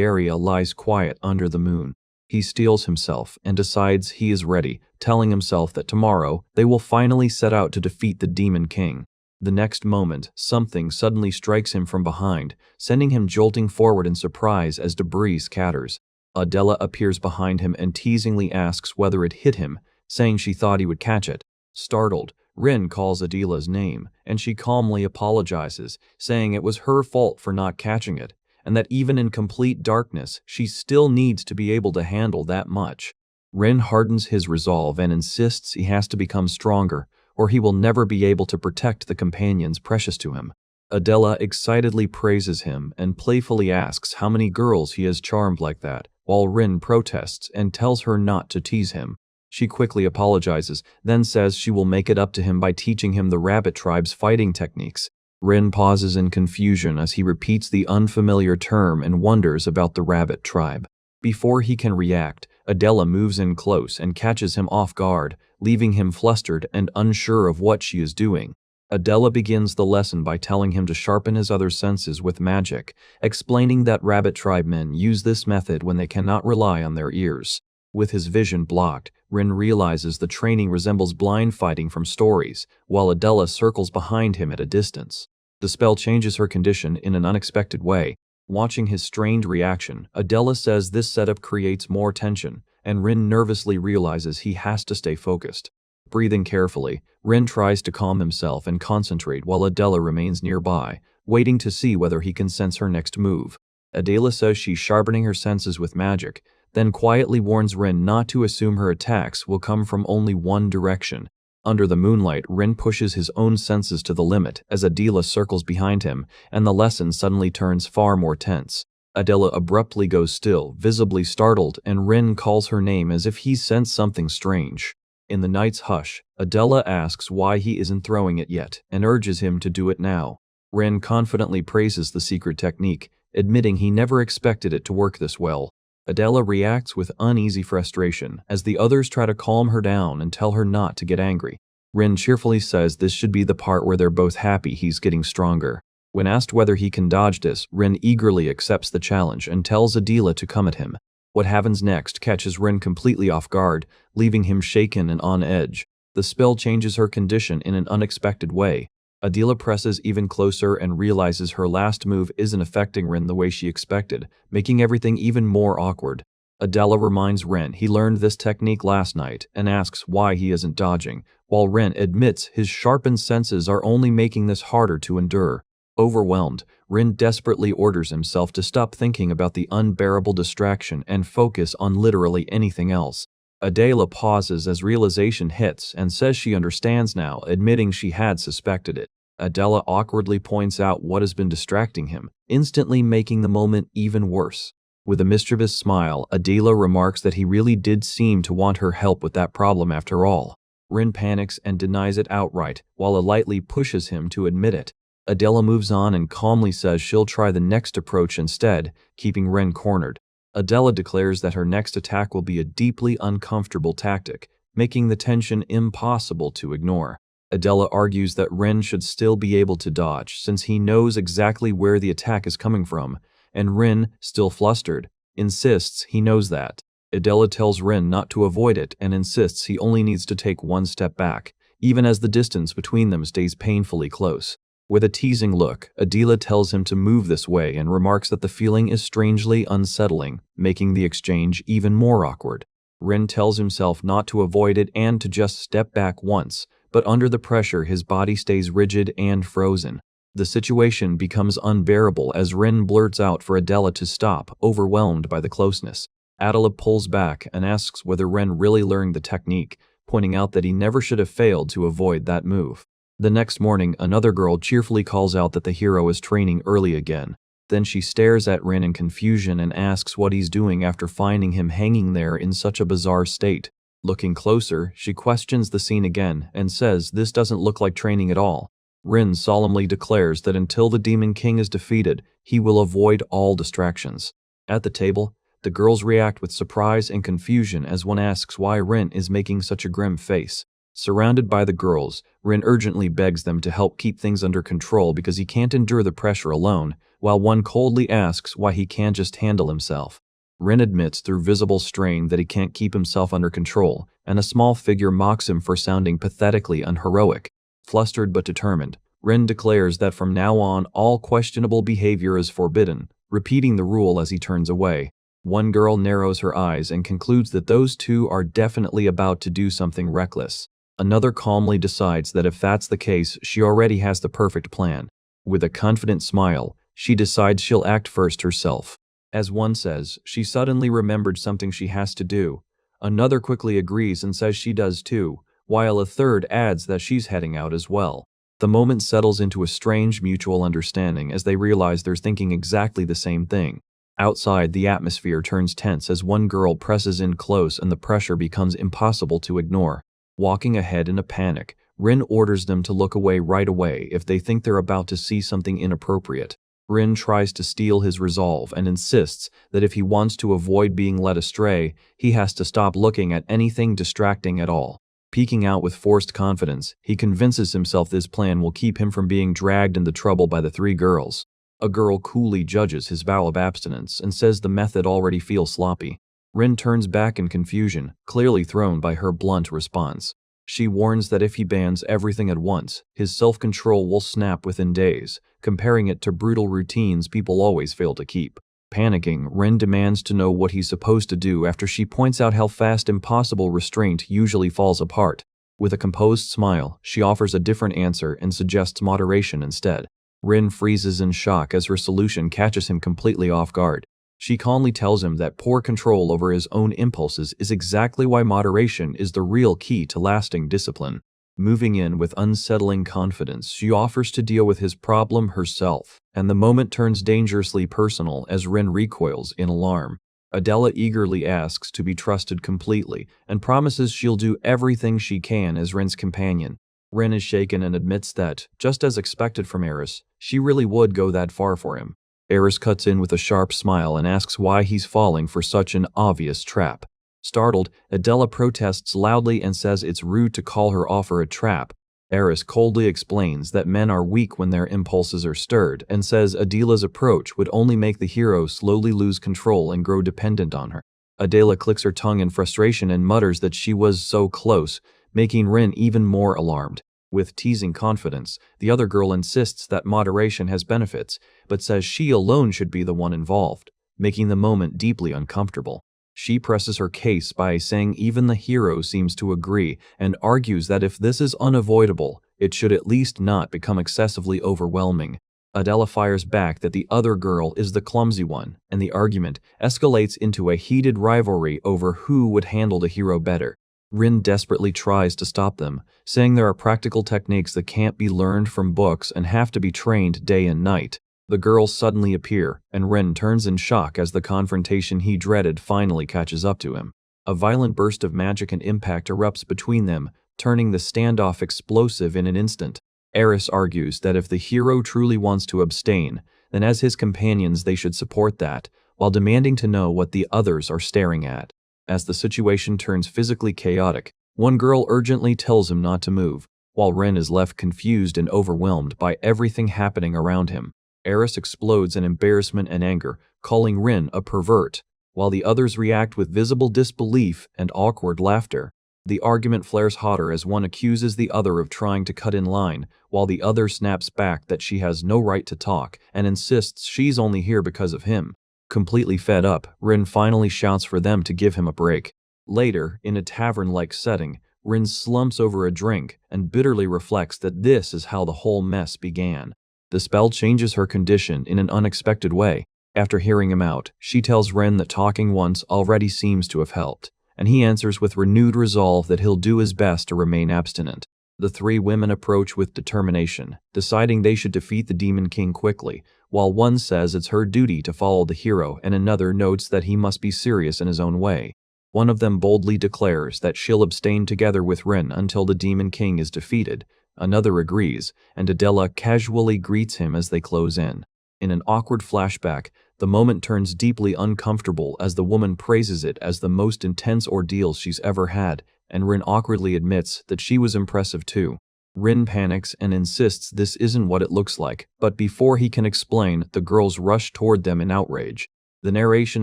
area lies quiet under the moon. He steels himself and decides he is ready, telling himself that tomorrow they will finally set out to defeat the Demon King. The next moment, something suddenly strikes him from behind, sending him jolting forward in surprise as debris scatters. Adela appears behind him and teasingly asks whether it hit him, saying she thought he would catch it. Startled, Rin calls Adela's name, and she calmly apologizes, saying it was her fault for not catching it, and that even in complete darkness, she still needs to be able to handle that much. Rin hardens his resolve and insists he has to become stronger, or he will never be able to protect the companions precious to him. Adela excitedly praises him and playfully asks how many girls he has charmed like that, while Rin protests and tells her not to tease him. She quickly apologizes, then says she will make it up to him by teaching him the rabbit tribe's fighting techniques. Rin pauses in confusion as he repeats the unfamiliar term and wonders about the rabbit tribe. Before he can react, Adela moves in close and catches him off guard, leaving him flustered and unsure of what she is doing. Adela begins the lesson by telling him to sharpen his other senses with magic, explaining that rabbit tribe men use this method when they cannot rely on their ears. With his vision blocked, Rin realizes the training resembles blind fighting from stories, while Adela circles behind him at a distance. The spell changes her condition in an unexpected way. Watching his strained reaction, Adela says this setup creates more tension, and Rin nervously realizes he has to stay focused. Breathing carefully, Rin tries to calm himself and concentrate while Adela remains nearby, waiting to see whether he can sense her next move. Adela says she's sharpening her senses with magic, then quietly warns Rin not to assume her attacks will come from only one direction. Under the moonlight, Rin pushes his own senses to the limit as Adela circles behind him, and the lesson suddenly turns far more tense. Adela abruptly goes still, visibly startled, and Rin calls her name as if he sensed something strange. In the night's hush, Adela asks why he isn't throwing it yet and urges him to do it now. Rin confidently praises the secret technique, admitting he never expected it to work this well. Adela reacts with uneasy frustration as the others try to calm her down and tell her not to get angry. Rin cheerfully says this should be the part where they're both happy he's getting stronger. When asked whether he can dodge this, Rin eagerly accepts the challenge and tells Adela to come at him. What happens next catches Rin completely off guard, leaving him shaken and on edge. The spell changes her condition in an unexpected way. Adela presses even closer and realizes her last move isn't affecting Rin the way she expected, making everything even more awkward. Adela reminds Rin he learned this technique last night and asks why he isn't dodging, while Rin admits his sharpened senses are only making this harder to endure. Overwhelmed, Rin desperately orders himself to stop thinking about the unbearable distraction and focus on literally anything else. Adela pauses as realization hits and says she understands now, admitting she had suspected it. Adela awkwardly points out what has been distracting him, instantly making the moment even worse. With a mischievous smile, Adela remarks that he really did seem to want her help with that problem after all. Rin panics and denies it outright, while Adela lightly pushes him to admit it. Adela moves on and calmly says she'll try the next approach instead, keeping Rin cornered. Adela declares that her next attack will be a deeply uncomfortable tactic, making the tension impossible to ignore. Adela argues that Rin should still be able to dodge since he knows exactly where the attack is coming from, and Rin, still flustered, insists he knows that. Adela tells Rin not to avoid it and insists he only needs to take one step back, even as the distance between them stays painfully close. With a teasing look, Adela tells him to move this way and remarks that the feeling is strangely unsettling, making the exchange even more awkward. Rin tells himself not to avoid it and to just step back once, but under the pressure his body stays rigid and frozen. The situation becomes unbearable as Rin blurts out for Adela to stop, overwhelmed by the closeness. Adela pulls back and asks whether Rin really learned the technique, pointing out that he never should have failed to avoid that move. The next morning, another girl cheerfully calls out that the hero is training early again. Then she stares at Rin in confusion and asks what he's doing after finding him hanging there in such a bizarre state. Looking closer, she questions the scene again and says this doesn't look like training at all. Rin solemnly declares that until the Demon King is defeated, he will avoid all distractions. At the table, The girls react with surprise and confusion as one asks why Rin is making such a grim face. Surrounded by the girls, Rin urgently begs them to help keep things under control because he can't endure the pressure alone, while one coldly asks why he can't just handle himself. Rin admits through visible strain that he can't keep himself under control, and a small figure mocks him for sounding pathetically unheroic. Flustered but determined, Rin declares that from now on all questionable behavior is forbidden, repeating the rule as he turns away. One girl narrows her eyes and concludes that those two are definitely about to do something reckless. Another calmly decides that if that's the case, she already has the perfect plan. With a confident smile, she decides she'll act first herself. As one says, she suddenly remembered something she has to do. Another quickly agrees and says she does too, while a third adds that she's heading out as well. The moment settles into a strange mutual understanding as they realize they're thinking exactly the same thing. Outside, the atmosphere turns tense as one girl presses in close and the pressure becomes impossible to ignore. Walking ahead in a panic, Rin orders them to look away right away if they think they're about to see something inappropriate. Rin tries to steel his resolve and insists that if he wants to avoid being led astray, he has to stop looking at anything distracting at all. Peeking out with forced confidence, he convinces himself this plan will keep him from being dragged into trouble by the three girls. A girl coolly judges his vow of abstinence and says the method already feels sloppy. Rin turns back in confusion, clearly thrown by her blunt response. She warns that if he bans everything at once, his self-control will snap within days, comparing it to brutal routines people always fail to keep. Panicking, Rin demands to know what he's supposed to do after she points out how fast impossible restraint usually falls apart. With a composed smile, she offers a different answer and suggests moderation instead. Rin freezes in shock as her solution catches him completely off guard. She calmly tells him that poor control over his own impulses is exactly why moderation is the real key to lasting discipline. Moving in with unsettling confidence, she offers to deal with his problem herself, and the moment turns dangerously personal as Rin recoils in alarm. Adela eagerly asks to be trusted completely and promises she'll do everything she can as Rin's companion. Rin is shaken and admits that, just as expected from Eris, she really would go that far for him. Eris cuts in with a sharp smile and asks why he's falling for such an obvious trap. Startled, Adela protests loudly and says it's rude to call her offer a trap. Eris coldly explains that men are weak when their impulses are stirred and says Adela's approach would only make the hero slowly lose control and grow dependent on her. Adela clicks her tongue in frustration and mutters that she was so close, making Rin even more alarmed. With teasing confidence, the other girl insists that moderation has benefits, but says she alone should be the one involved, making the moment deeply uncomfortable. She presses her case by saying even the hero seems to agree and argues that if this is unavoidable, it should at least not become excessively overwhelming. Adela fires back that the other girl is the clumsy one, and the argument escalates into a heated rivalry over who would handle the hero better. Rin desperately tries to stop them, saying there are practical techniques that can't be learned from books and have to be trained day and night. The girls suddenly appear, and Rin turns in shock as the confrontation he dreaded finally catches up to him. A violent burst of magic and impact erupts between them, turning the standoff explosive in an instant. Eris argues that if the hero truly wants to abstain, then as his companions they should support that, while demanding to know what the others are staring at. As the situation turns physically chaotic, one girl urgently tells him not to move, while Rin is left confused and overwhelmed by everything happening around him. Eris explodes in embarrassment and anger, calling Rin a pervert, while the others react with visible disbelief and awkward laughter. The argument flares hotter as one accuses the other of trying to cut in line, while the other snaps back that she has no right to talk and insists she's only here because of him. Completely fed up, Rin finally shouts for them to give him a break. Later, in a tavern-like setting, Rin slumps over a drink and bitterly reflects that this is how the whole mess began. The spell changes her condition in an unexpected way. After hearing him out, she tells Rin that talking once already seems to have helped, and he answers with renewed resolve that he'll do his best to remain abstinent. The three women approach with determination, deciding they should defeat the Demon King quickly, while one says it's her duty to follow the hero and another notes that he must be serious in his own way. One of them boldly declares that she'll abstain together with Rin until the Demon King is defeated. Another agrees, and Adela casually greets him as they close in. In an awkward flashback, The moment turns deeply uncomfortable as the woman praises it as the most intense ordeal she's ever had, and Rin awkwardly admits that she was impressive too. Rin panics and insists this isn't what it looks like, but before he can explain, the girls rush toward them in outrage. The narration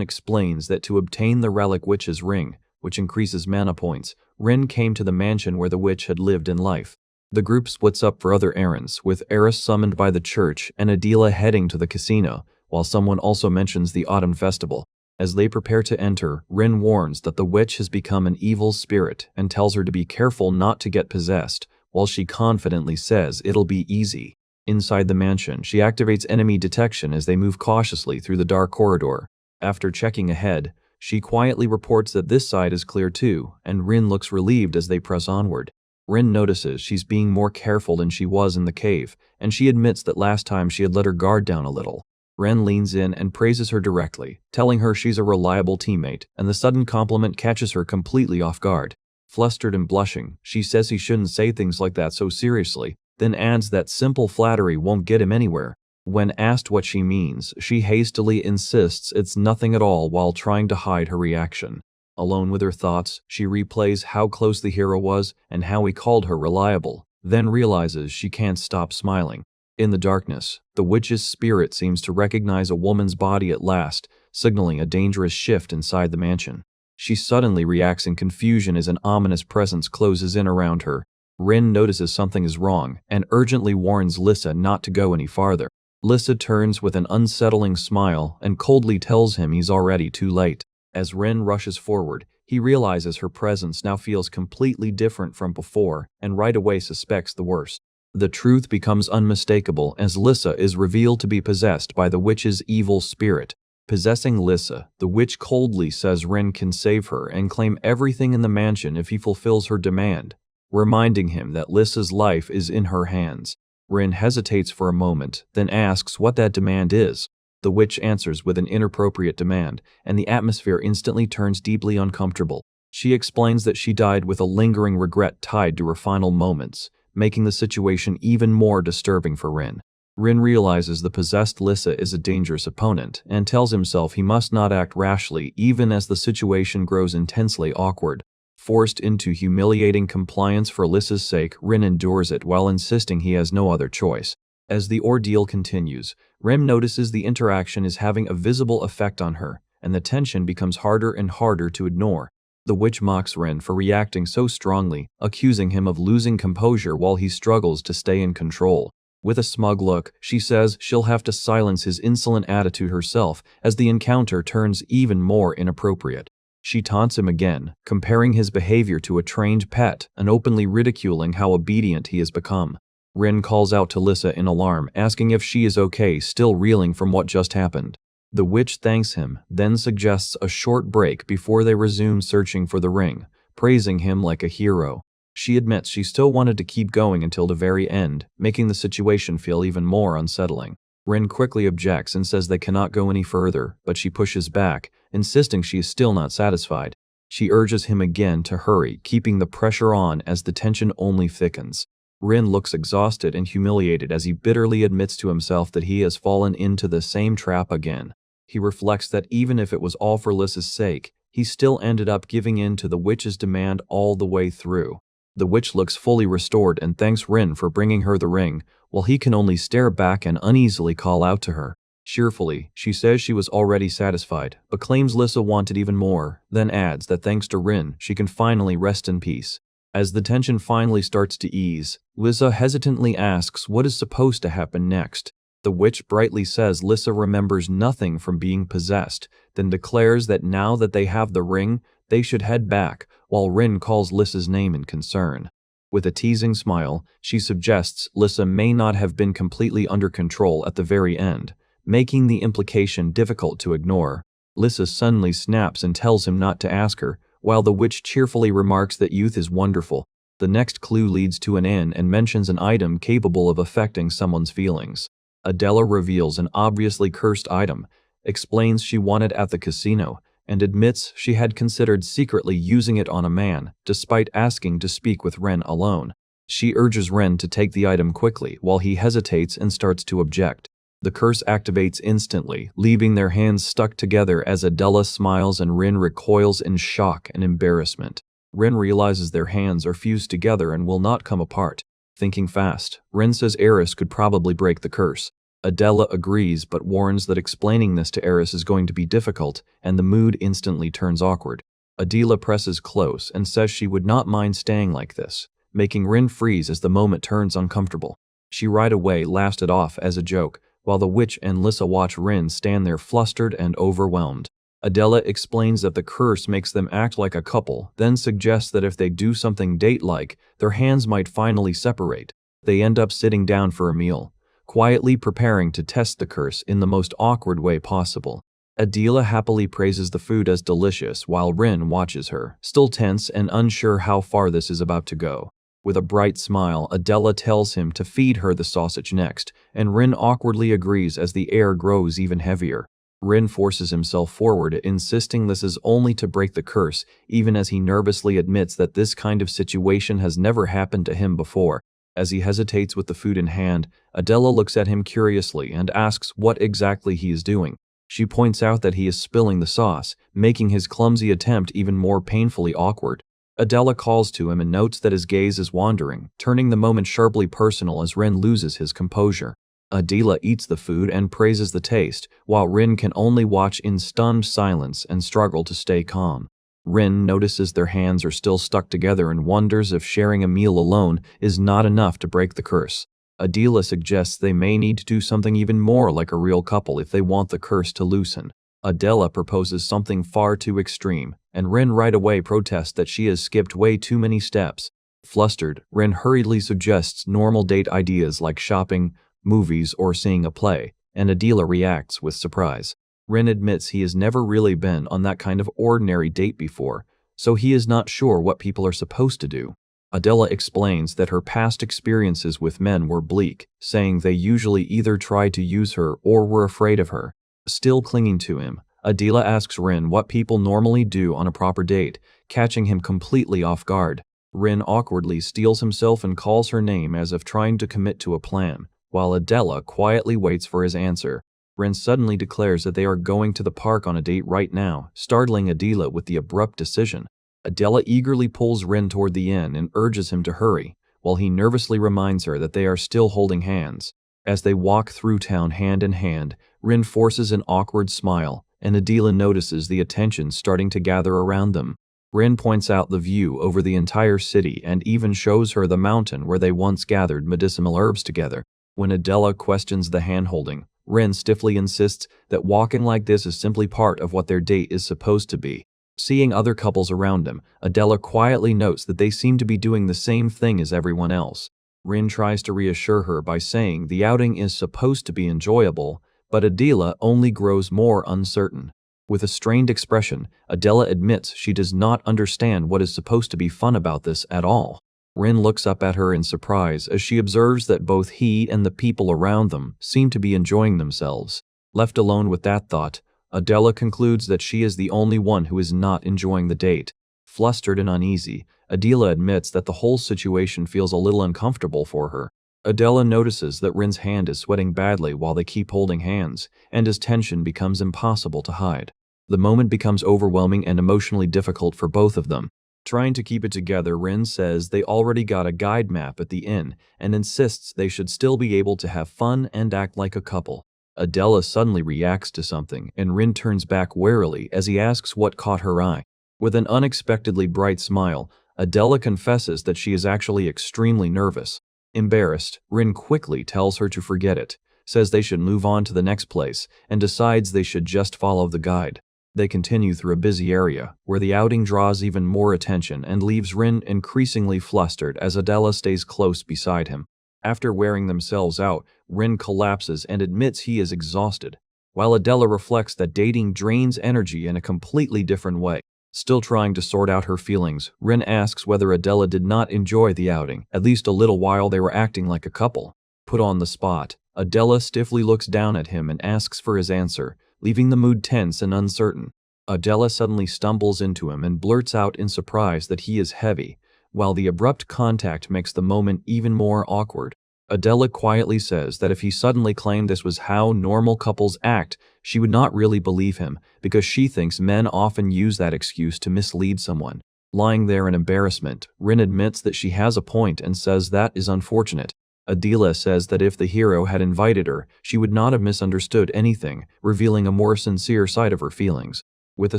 explains that to obtain the relic witch's ring, which increases mana points, Rin came to the mansion where the witch had lived in life. The group splits up for other errands, with Eris summoned by the church and Adela heading to the casino, while someone also mentions the autumn festival. As they prepare to enter, Rin warns that the witch has become an evil spirit and tells her to be careful not to get possessed, while she confidently says it'll be easy. Inside the mansion, she activates enemy detection as they move cautiously through the dark corridor. After checking ahead, she quietly reports that this side is clear too, and Rin looks relieved as they press onward. Rin notices she's being more careful than she was in the cave, and she admits that last time she had let her guard down a little. Ren leans in and praises her directly, telling her she's a reliable teammate, and the sudden compliment catches her completely off guard. Flustered and blushing, she says he shouldn't say things like that so seriously, then adds that simple flattery won't get him anywhere. When asked what she means, she hastily insists it's nothing at all while trying to hide her reaction. Alone with her thoughts, she replays how close the hero was and how he called her reliable, then realizes she can't stop smiling. In the darkness, the witch's spirit seems to recognize a woman's body at last, signaling a dangerous shift inside the mansion. She suddenly reacts in confusion as an ominous presence closes in around her. Rin notices something is wrong and urgently warns Lissa not to go any farther. Lissa turns with an unsettling smile and coldly tells him he's already too late. As Rin rushes forward, he realizes her presence now feels completely different from before and right away suspects the worst. The truth becomes unmistakable as Lissa is revealed to be possessed by the witch's evil spirit. Possessing Lissa, the witch coldly says Rin can save her and claim everything in the mansion if he fulfills her demand, reminding him that Lissa's life is in her hands. Rin hesitates for a moment, then asks what that demand is. The witch answers with an inappropriate demand, and the atmosphere instantly turns deeply uncomfortable. She explains that she died with a lingering regret tied to her final moments, making the situation even more disturbing for Rin. Rin realizes the possessed Lissa is a dangerous opponent, and tells himself he must not act rashly even as the situation grows intensely awkward. Forced into humiliating compliance for Lissa's sake, Rin endures it while insisting he has no other choice. As the ordeal continues, Rin notices the interaction is having a visible effect on her, and the tension becomes harder and harder to ignore. The witch mocks Rin for reacting so strongly, accusing him of losing composure while he struggles to stay in control. With a smug look, she says she'll have to silence his insolent attitude herself as the encounter turns even more inappropriate. She taunts him again, comparing his behavior to a trained pet and openly ridiculing how obedient he has become. Rin calls out to Lissa in alarm, asking if she is okay, still reeling from what just happened. The witch thanks him, then suggests a short break before they resume searching for the ring, praising him like a hero. She admits she still wanted to keep going until the very end, making the situation feel even more unsettling. Rin quickly objects and says they cannot go any further, but she pushes back, insisting she is still not satisfied. She urges him again to hurry, keeping the pressure on as the tension only thickens. Rin looks exhausted and humiliated as he bitterly admits to himself that he has fallen into the same trap again. He reflects that even if it was all for Lissa's sake, he still ended up giving in to the witch's demand all the way through. The witch looks fully restored and thanks Rin for bringing her the ring, while he can only stare back and uneasily call out to her. Cheerfully, she says she was already satisfied, but claims Lissa wanted even more, then adds that thanks to Rin, she can finally rest in peace. As the tension finally starts to ease, Lissa hesitantly asks what is supposed to happen next. The witch brightly says Lissa remembers nothing from being possessed, then declares that now that they have the ring, they should head back, while Rin calls Lissa's name in concern. With a teasing smile, she suggests Lissa may not have been completely under control at the very end, making the implication difficult to ignore. Lissa suddenly snaps and tells him not to ask her, while the witch cheerfully remarks that youth is wonderful. The next clue leads to an inn and mentions an item capable of affecting someone's feelings. Adela reveals an obviously cursed item, explains she won it at the casino, and admits she had considered secretly using it on a man, despite asking to speak with Ren alone. She urges Ren to take the item quickly while he hesitates and starts to object. The curse activates instantly, leaving their hands stuck together as Adela smiles and Rin recoils in shock and embarrassment. Rin realizes their hands are fused together and will not come apart. Thinking fast, Rin says Eris could probably break the curse. Adela agrees but warns that explaining this to Eris is going to be difficult, and the mood instantly turns awkward. Adela presses close and says she would not mind staying like this, making Rin freeze as the moment turns uncomfortable. She right away laughs it off as a joke, while the witch and Lissa watch Rin stand there flustered and overwhelmed. Adela explains that the curse makes them act like a couple, then suggests that if they do something date-like, their hands might finally separate. They end up sitting down for a meal, quietly preparing to test the curse in the most awkward way possible. Adela happily praises the food as delicious while Rin watches her, still tense and unsure how far this is about to go. With a bright smile, Adela tells him to feed her the sausage next, and Rin awkwardly agrees as the air grows even heavier. Rin forces himself forward, insisting this is only to break the curse, even as he nervously admits that this kind of situation has never happened to him before. As he hesitates with the food in hand, Adela looks at him curiously and asks what exactly he is doing. She points out that he is spilling the sauce, making his clumsy attempt even more painfully awkward. Adela calls to him and notes that his gaze is wandering, turning the moment sharply personal as Rin loses his composure. Adela eats the food and praises the taste, while Rin can only watch in stunned silence and struggle to stay calm. Rin notices their hands are still stuck together and wonders if sharing a meal alone is not enough to break the curse. Adela suggests they may need to do something even more like a real couple if they want the curse to loosen. Adela proposes something far too extreme, and Rin right away protests that she has skipped way too many steps. Flustered, Rin hurriedly suggests normal date ideas like shopping, movies, or seeing a play, and Adela reacts with surprise. Rin admits he has never really been on that kind of ordinary date before, so he is not sure what people are supposed to do. Adela explains that her past experiences with men were bleak, saying they usually either tried to use her or were afraid of her. Still clinging to him, Adela asks Rin what people normally do on a proper date, catching him completely off guard. Rin awkwardly steels himself and calls her name as if trying to commit to a plan, while Adela quietly waits for his answer. Rin suddenly declares that they are going to the park on a date right now, startling Adela with the abrupt decision. Adela eagerly pulls Rin toward the inn and urges him to hurry, while he nervously reminds her that they are still holding hands. As they walk through town hand in hand, Rin forces an awkward smile, and Adela notices the attention starting to gather around them. Rin points out the view over the entire city and even shows her the mountain where they once gathered medicinal herbs together. When Adela questions the hand-holding, Rin stiffly insists that walking like this is simply part of what their date is supposed to be. Seeing other couples around them, Adela quietly notes that they seem to be doing the same thing as everyone else. Rin tries to reassure her by saying the outing is supposed to be enjoyable, but Adela only grows more uncertain. With a strained expression, Adela admits she does not understand what is supposed to be fun about this at all. Rin looks up at her in surprise as she observes that both he and the people around them seem to be enjoying themselves. Left alone with that thought, Adela concludes that she is the only one who is not enjoying the date. Flustered and uneasy, Adela admits that the whole situation feels a little uncomfortable for her. Adela notices that Rin's hand is sweating badly while they keep holding hands, and his tension becomes impossible to hide. The moment becomes overwhelming and emotionally difficult for both of them. Trying to keep it together, Rin says they already got a guide map at the inn and insists they should still be able to have fun and act like a couple. Adela suddenly reacts to something, and Rin turns back warily as he asks what caught her eye. With an unexpectedly bright smile, Adela confesses that she is actually extremely nervous. Embarrassed, Rin quickly tells her to forget it, says they should move on to the next place, and decides they should just follow the guide. They continue through a busy area, where the outing draws even more attention and leaves Rin increasingly flustered as Adela stays close beside him. After wearing themselves out, Rin collapses and admits he is exhausted, while Adela reflects that dating drains energy in a completely different way. Still trying to sort out her feelings, Rin asks whether Adela did not enjoy the outing, at least a little while they were acting like a couple. Put on the spot, Adela stiffly looks down at him and asks for his answer, leaving the mood tense and uncertain. Adela suddenly stumbles into him and blurts out in surprise that he is heavy, while the abrupt contact makes the moment even more awkward. Adela quietly says that if he suddenly claimed this was how normal couples act, she would not really believe him because she thinks men often use that excuse to mislead someone. Lying there in embarrassment, Rin admits that she has a point and says that is unfortunate. Adela says that if the hero had invited her, she would not have misunderstood anything, revealing a more sincere side of her feelings. With a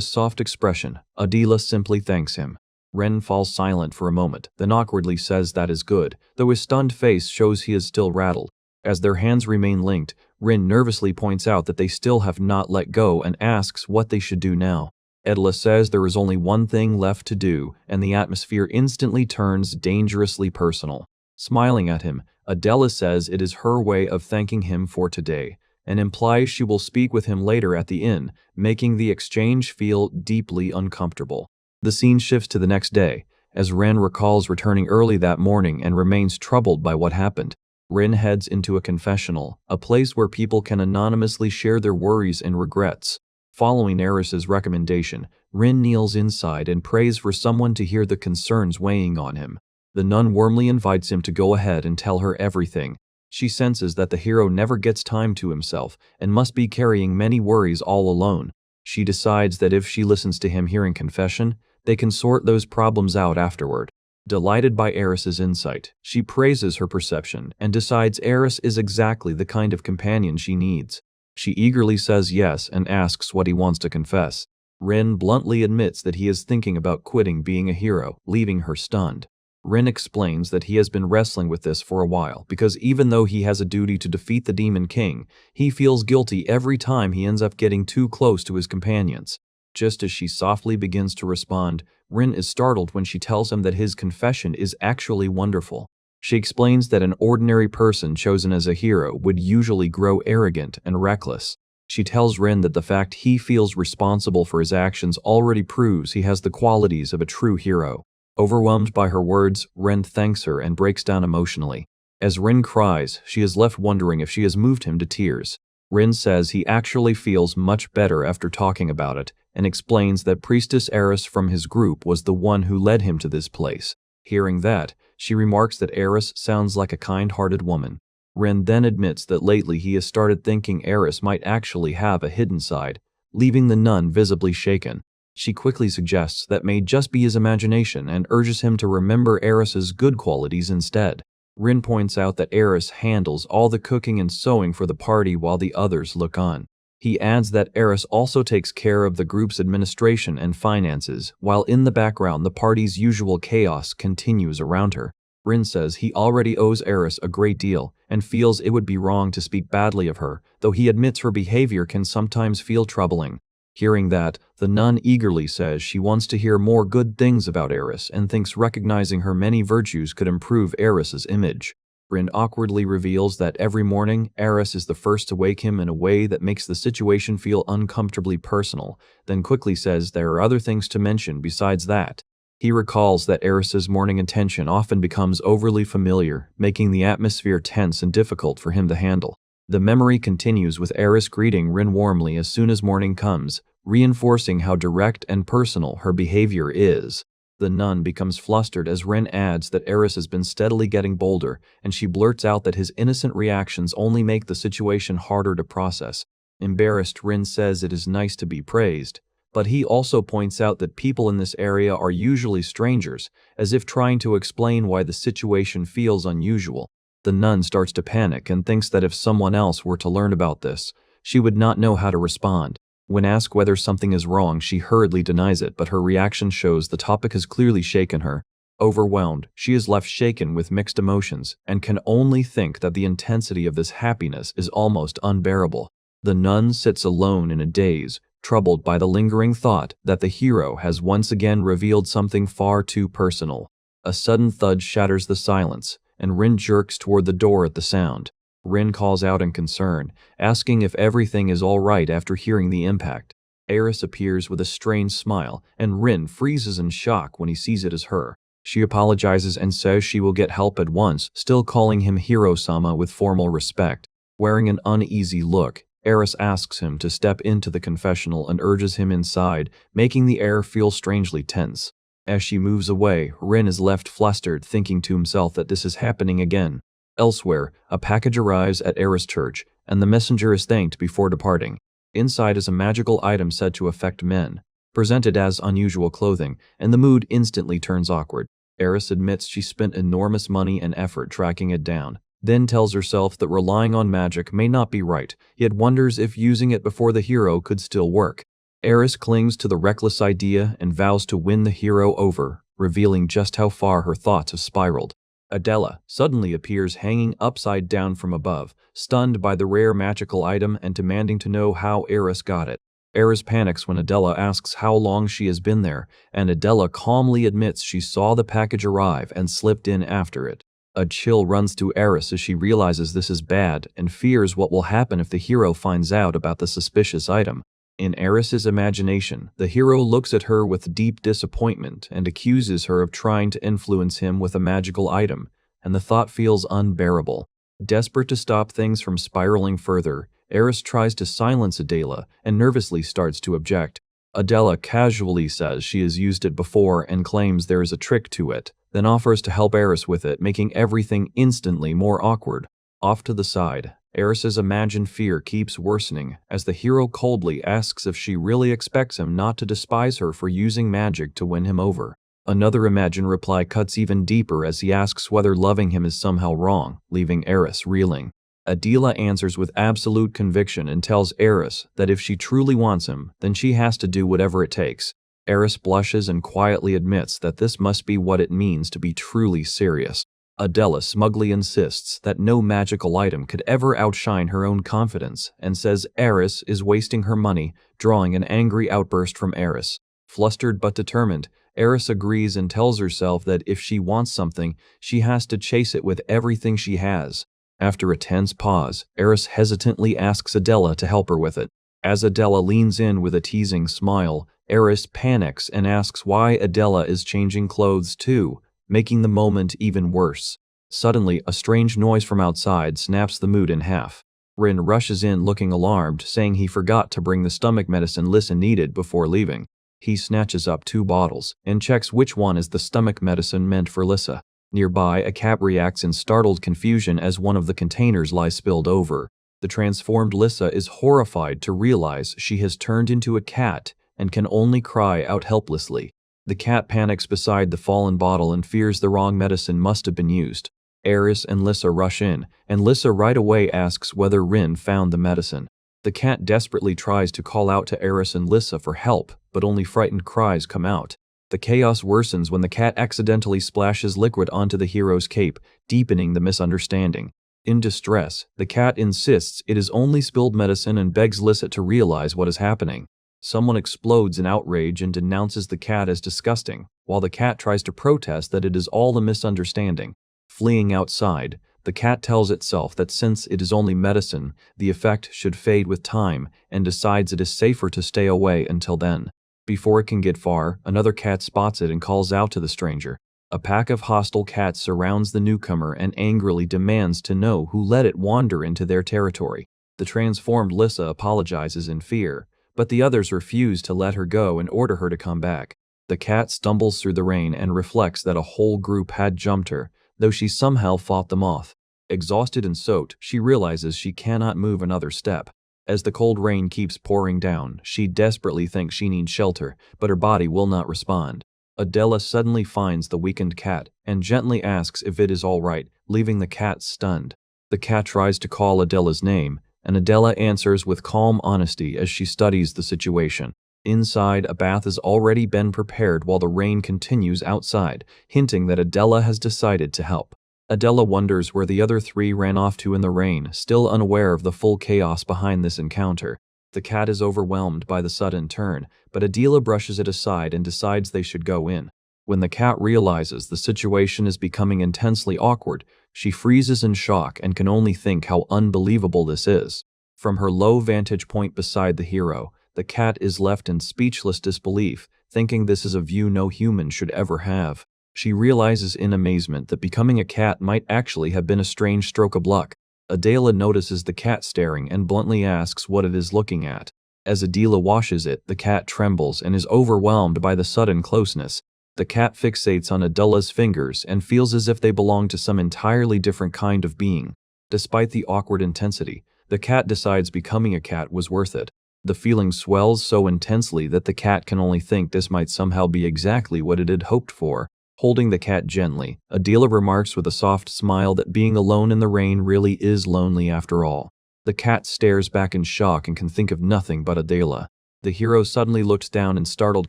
soft expression, Adela simply thanks him. Ren falls silent for a moment, then awkwardly says that is good, though his stunned face shows he is still rattled. As their hands remain linked, Rin nervously points out that they still have not let go and asks what they should do now. Adela says there is only one thing left to do, and the atmosphere instantly turns dangerously personal. Smiling at him, Adela says it is her way of thanking him for today, and implies she will speak with him later at the inn, making the exchange feel deeply uncomfortable. The scene shifts to the next day, as Ren recalls returning early that morning and remains troubled by what happened. Ren heads into a confessional, a place where people can anonymously share their worries and regrets. Following Eris's recommendation, Ren kneels inside and prays for someone to hear the concerns weighing on him. The nun warmly invites him to go ahead and tell her everything. She senses that the hero never gets time to himself and must be carrying many worries all alone. She decides that if she listens to him hearing confession, they can sort those problems out afterward. Delighted by Eris's insight, she praises her perception and decides Eris is exactly the kind of companion she needs. She eagerly says yes and asks what he wants to confess. Rin bluntly admits that he is thinking about quitting being a hero, leaving her stunned. Rin explains that he has been wrestling with this for a while because even though he has a duty to defeat the Demon King, he feels guilty every time he ends up getting too close to his companions. Just as she softly begins to respond, Rin is startled when she tells him that his confession is actually wonderful. She explains that an ordinary person chosen as a hero would usually grow arrogant and reckless. She tells Rin that the fact he feels responsible for his actions already proves he has the qualities of a true hero. Overwhelmed by her words, Rin thanks her and breaks down emotionally. As Rin cries, she is left wondering if she has moved him to tears. Rin says he actually feels much better after talking about it, and explains that Priestess Eris from his group was the one who led him to this place. Hearing that, she remarks that Eris sounds like a kind-hearted woman. Rin then admits that lately he has started thinking Eris might actually have a hidden side, leaving the nun visibly shaken. She quickly suggests that may just be his imagination and urges him to remember Eris's good qualities instead. Rin points out that Eris handles all the cooking and sewing for the party while the others look on. He adds that Eris also takes care of the group's administration and finances, while in the background the party's usual chaos continues around her. Rin says he already owes Eris a great deal and feels it would be wrong to speak badly of her, though he admits her behavior can sometimes feel troubling. Hearing that, the nun eagerly says she wants to hear more good things about Eris and thinks recognizing her many virtues could improve Eris's image. Rin awkwardly reveals that every morning, Eris is the first to wake him in a way that makes the situation feel uncomfortably personal, then quickly says there are other things to mention besides that. He recalls that Eris's morning attention often becomes overly familiar, making the atmosphere tense and difficult for him to handle. The memory continues with Eris greeting Rin warmly as soon as morning comes, reinforcing how direct and personal her behavior is. The nun becomes flustered as Rin adds that Eris has been steadily getting bolder, and she blurts out that his innocent reactions only make the situation harder to process. Embarrassed, Rin says it is nice to be praised, but he also points out that people in this area are usually strangers, as if trying to explain why the situation feels unusual. The nun starts to panic and thinks that if someone else were to learn about this, she would not know how to respond. When asked whether something is wrong, she hurriedly denies it, but her reaction shows the topic has clearly shaken her. Overwhelmed, she is left shaken with mixed emotions and can only think that the intensity of this happiness is almost unbearable. The nun sits alone in a daze, troubled by the lingering thought that the hero has once again revealed something far too personal. A sudden thud shatters the silence, and Rin jerks toward the door at the sound. Rin calls out in concern, asking if everything is all right after hearing the impact. Eris appears with a strange smile, and Rin freezes in shock when he sees it as her. She apologizes and says she will get help at once, still calling him Hiro-sama with formal respect. Wearing an uneasy look, Eris asks him to step into the confessional and urges him inside, making the air feel strangely tense. As she moves away, Rin is left flustered, thinking to himself that this is happening again. Elsewhere, a package arrives at Eris Church, and the messenger is thanked before departing. Inside is a magical item said to affect men, presented as unusual clothing, and the mood instantly turns awkward. Eris admits she spent enormous money and effort tracking it down, then tells herself that relying on magic may not be right, yet wonders if using it before the hero could still work. Eris clings to the reckless idea and vows to win the hero over, revealing just how far her thoughts have spiraled. Adela suddenly appears hanging upside down from above, stunned by the rare magical item and demanding to know how Eris got it. Eris panics when Adela asks how long she has been there, and Adela calmly admits she saw the package arrive and slipped in after it. A chill runs through Eris as she realizes this is bad and fears what will happen if the hero finds out about the suspicious item. In Eris's imagination, the hero looks at her with deep disappointment and accuses her of trying to influence him with a magical item, and the thought feels unbearable. Desperate to stop things from spiraling further, Eris tries to silence Adela and nervously starts to object. Adela casually says she has used it before and claims there is a trick to it, then offers to help Eris with it, making everything instantly more awkward. Off to the side, Eris's imagined fear keeps worsening as the hero coldly asks if she really expects him not to despise her for using magic to win him over. Another imagined reply cuts even deeper as he asks whether loving him is somehow wrong, leaving Eris reeling. Adela answers with absolute conviction and tells Eris that if she truly wants him, then she has to do whatever it takes. Eris blushes and quietly admits that this must be what it means to be truly serious. Adela smugly insists that no magical item could ever outshine her own confidence and says Eris is wasting her money, drawing an angry outburst from Eris. Flustered but determined, Eris agrees and tells herself that if she wants something, she has to chase it with everything she has. After a tense pause, Eris hesitantly asks Adela to help her with it. As Adela leans in with a teasing smile, Eris panics and asks why Adela is changing clothes too, making the moment even worse. Suddenly, a strange noise from outside snaps the mood in half. Rin rushes in looking alarmed, saying he forgot to bring the stomach medicine Lissa needed before leaving. He snatches up 2 bottles and checks which one is the stomach medicine meant for Lissa. Nearby, a cat reacts in startled confusion as one of the containers lies spilled over. The transformed Lissa is horrified to realize she has turned into a cat and can only cry out helplessly. The cat panics beside the fallen bottle and fears the wrong medicine must have been used. Eris and Lissa rush in, and Lissa right away asks whether Rin found the medicine. The cat desperately tries to call out to Eris and Lissa for help, but only frightened cries come out. The chaos worsens when the cat accidentally splashes liquid onto the hero's cape, deepening the misunderstanding. In distress, the cat insists it is only spilled medicine and begs Lissa to realize what is happening. Someone explodes in outrage and denounces the cat as disgusting, while the cat tries to protest that it is all a misunderstanding. Fleeing outside, the cat tells itself that since it is only medicine, the effect should fade with time, and decides it is safer to stay away until then. Before it can get far, another cat spots it and calls out to the stranger. A pack of hostile cats surrounds the newcomer and angrily demands to know who let it wander into their territory. The transformed Lissa apologizes in fear, but the others refuse to let her go and order her to come back. The cat stumbles through the rain and reflects that a whole group had jumped her, though she somehow fought them off. Exhausted and soaked, she realizes she cannot move another step. As the cold rain keeps pouring down, she desperately thinks she needs shelter, but her body will not respond. Adela suddenly finds the weakened cat and gently asks if it is all right, leaving the cat stunned. The cat tries to call Adela's name, and Adela answers with calm honesty as she studies the situation. Inside, a bath has already been prepared while the rain continues outside, hinting that Adela has decided to help. Adela wonders where the other 3 ran off to in the rain, still unaware of the full chaos behind this encounter. The cat is overwhelmed by the sudden turn, but Adela brushes it aside and decides they should go in. When the cat realizes the situation is becoming intensely awkward, she freezes in shock and can only think how unbelievable this is. From her low vantage point beside the hero, the cat is left in speechless disbelief, thinking this is a view no human should ever have. She realizes in amazement that becoming a cat might actually have been a strange stroke of luck. Adela notices the cat staring and bluntly asks what it is looking at. As Adela washes it, the cat trembles and is overwhelmed by the sudden closeness. The cat fixates on Adulla's fingers and feels as if they belong to some entirely different kind of being. Despite the awkward intensity, the cat decides becoming a cat was worth it. The feeling swells so intensely that the cat can only think this might somehow be exactly what it had hoped for. Holding the cat gently, Adela remarks with a soft smile that being alone in the rain really is lonely after all. The cat stares back in shock and can think of nothing but Adela. The hero suddenly looks down in startled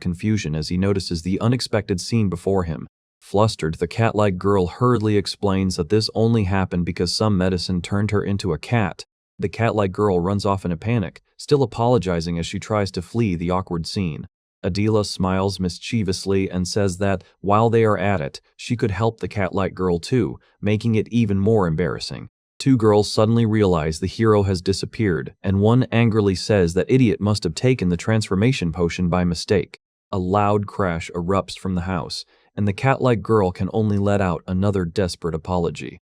confusion as he notices the unexpected scene before him. Flustered, the cat-like girl hurriedly explains that this only happened because some medicine turned her into a cat. The cat-like girl runs off in a panic, still apologizing as she tries to flee the awkward scene. Adela smiles mischievously and says that, while they are at it, she could help the cat-like girl too, making it even more embarrassing. Two girls suddenly realize the hero has disappeared, and one angrily says that idiot must have taken the transformation potion by mistake. A loud crash erupts from the house, and the cat-like girl can only let out another desperate apology.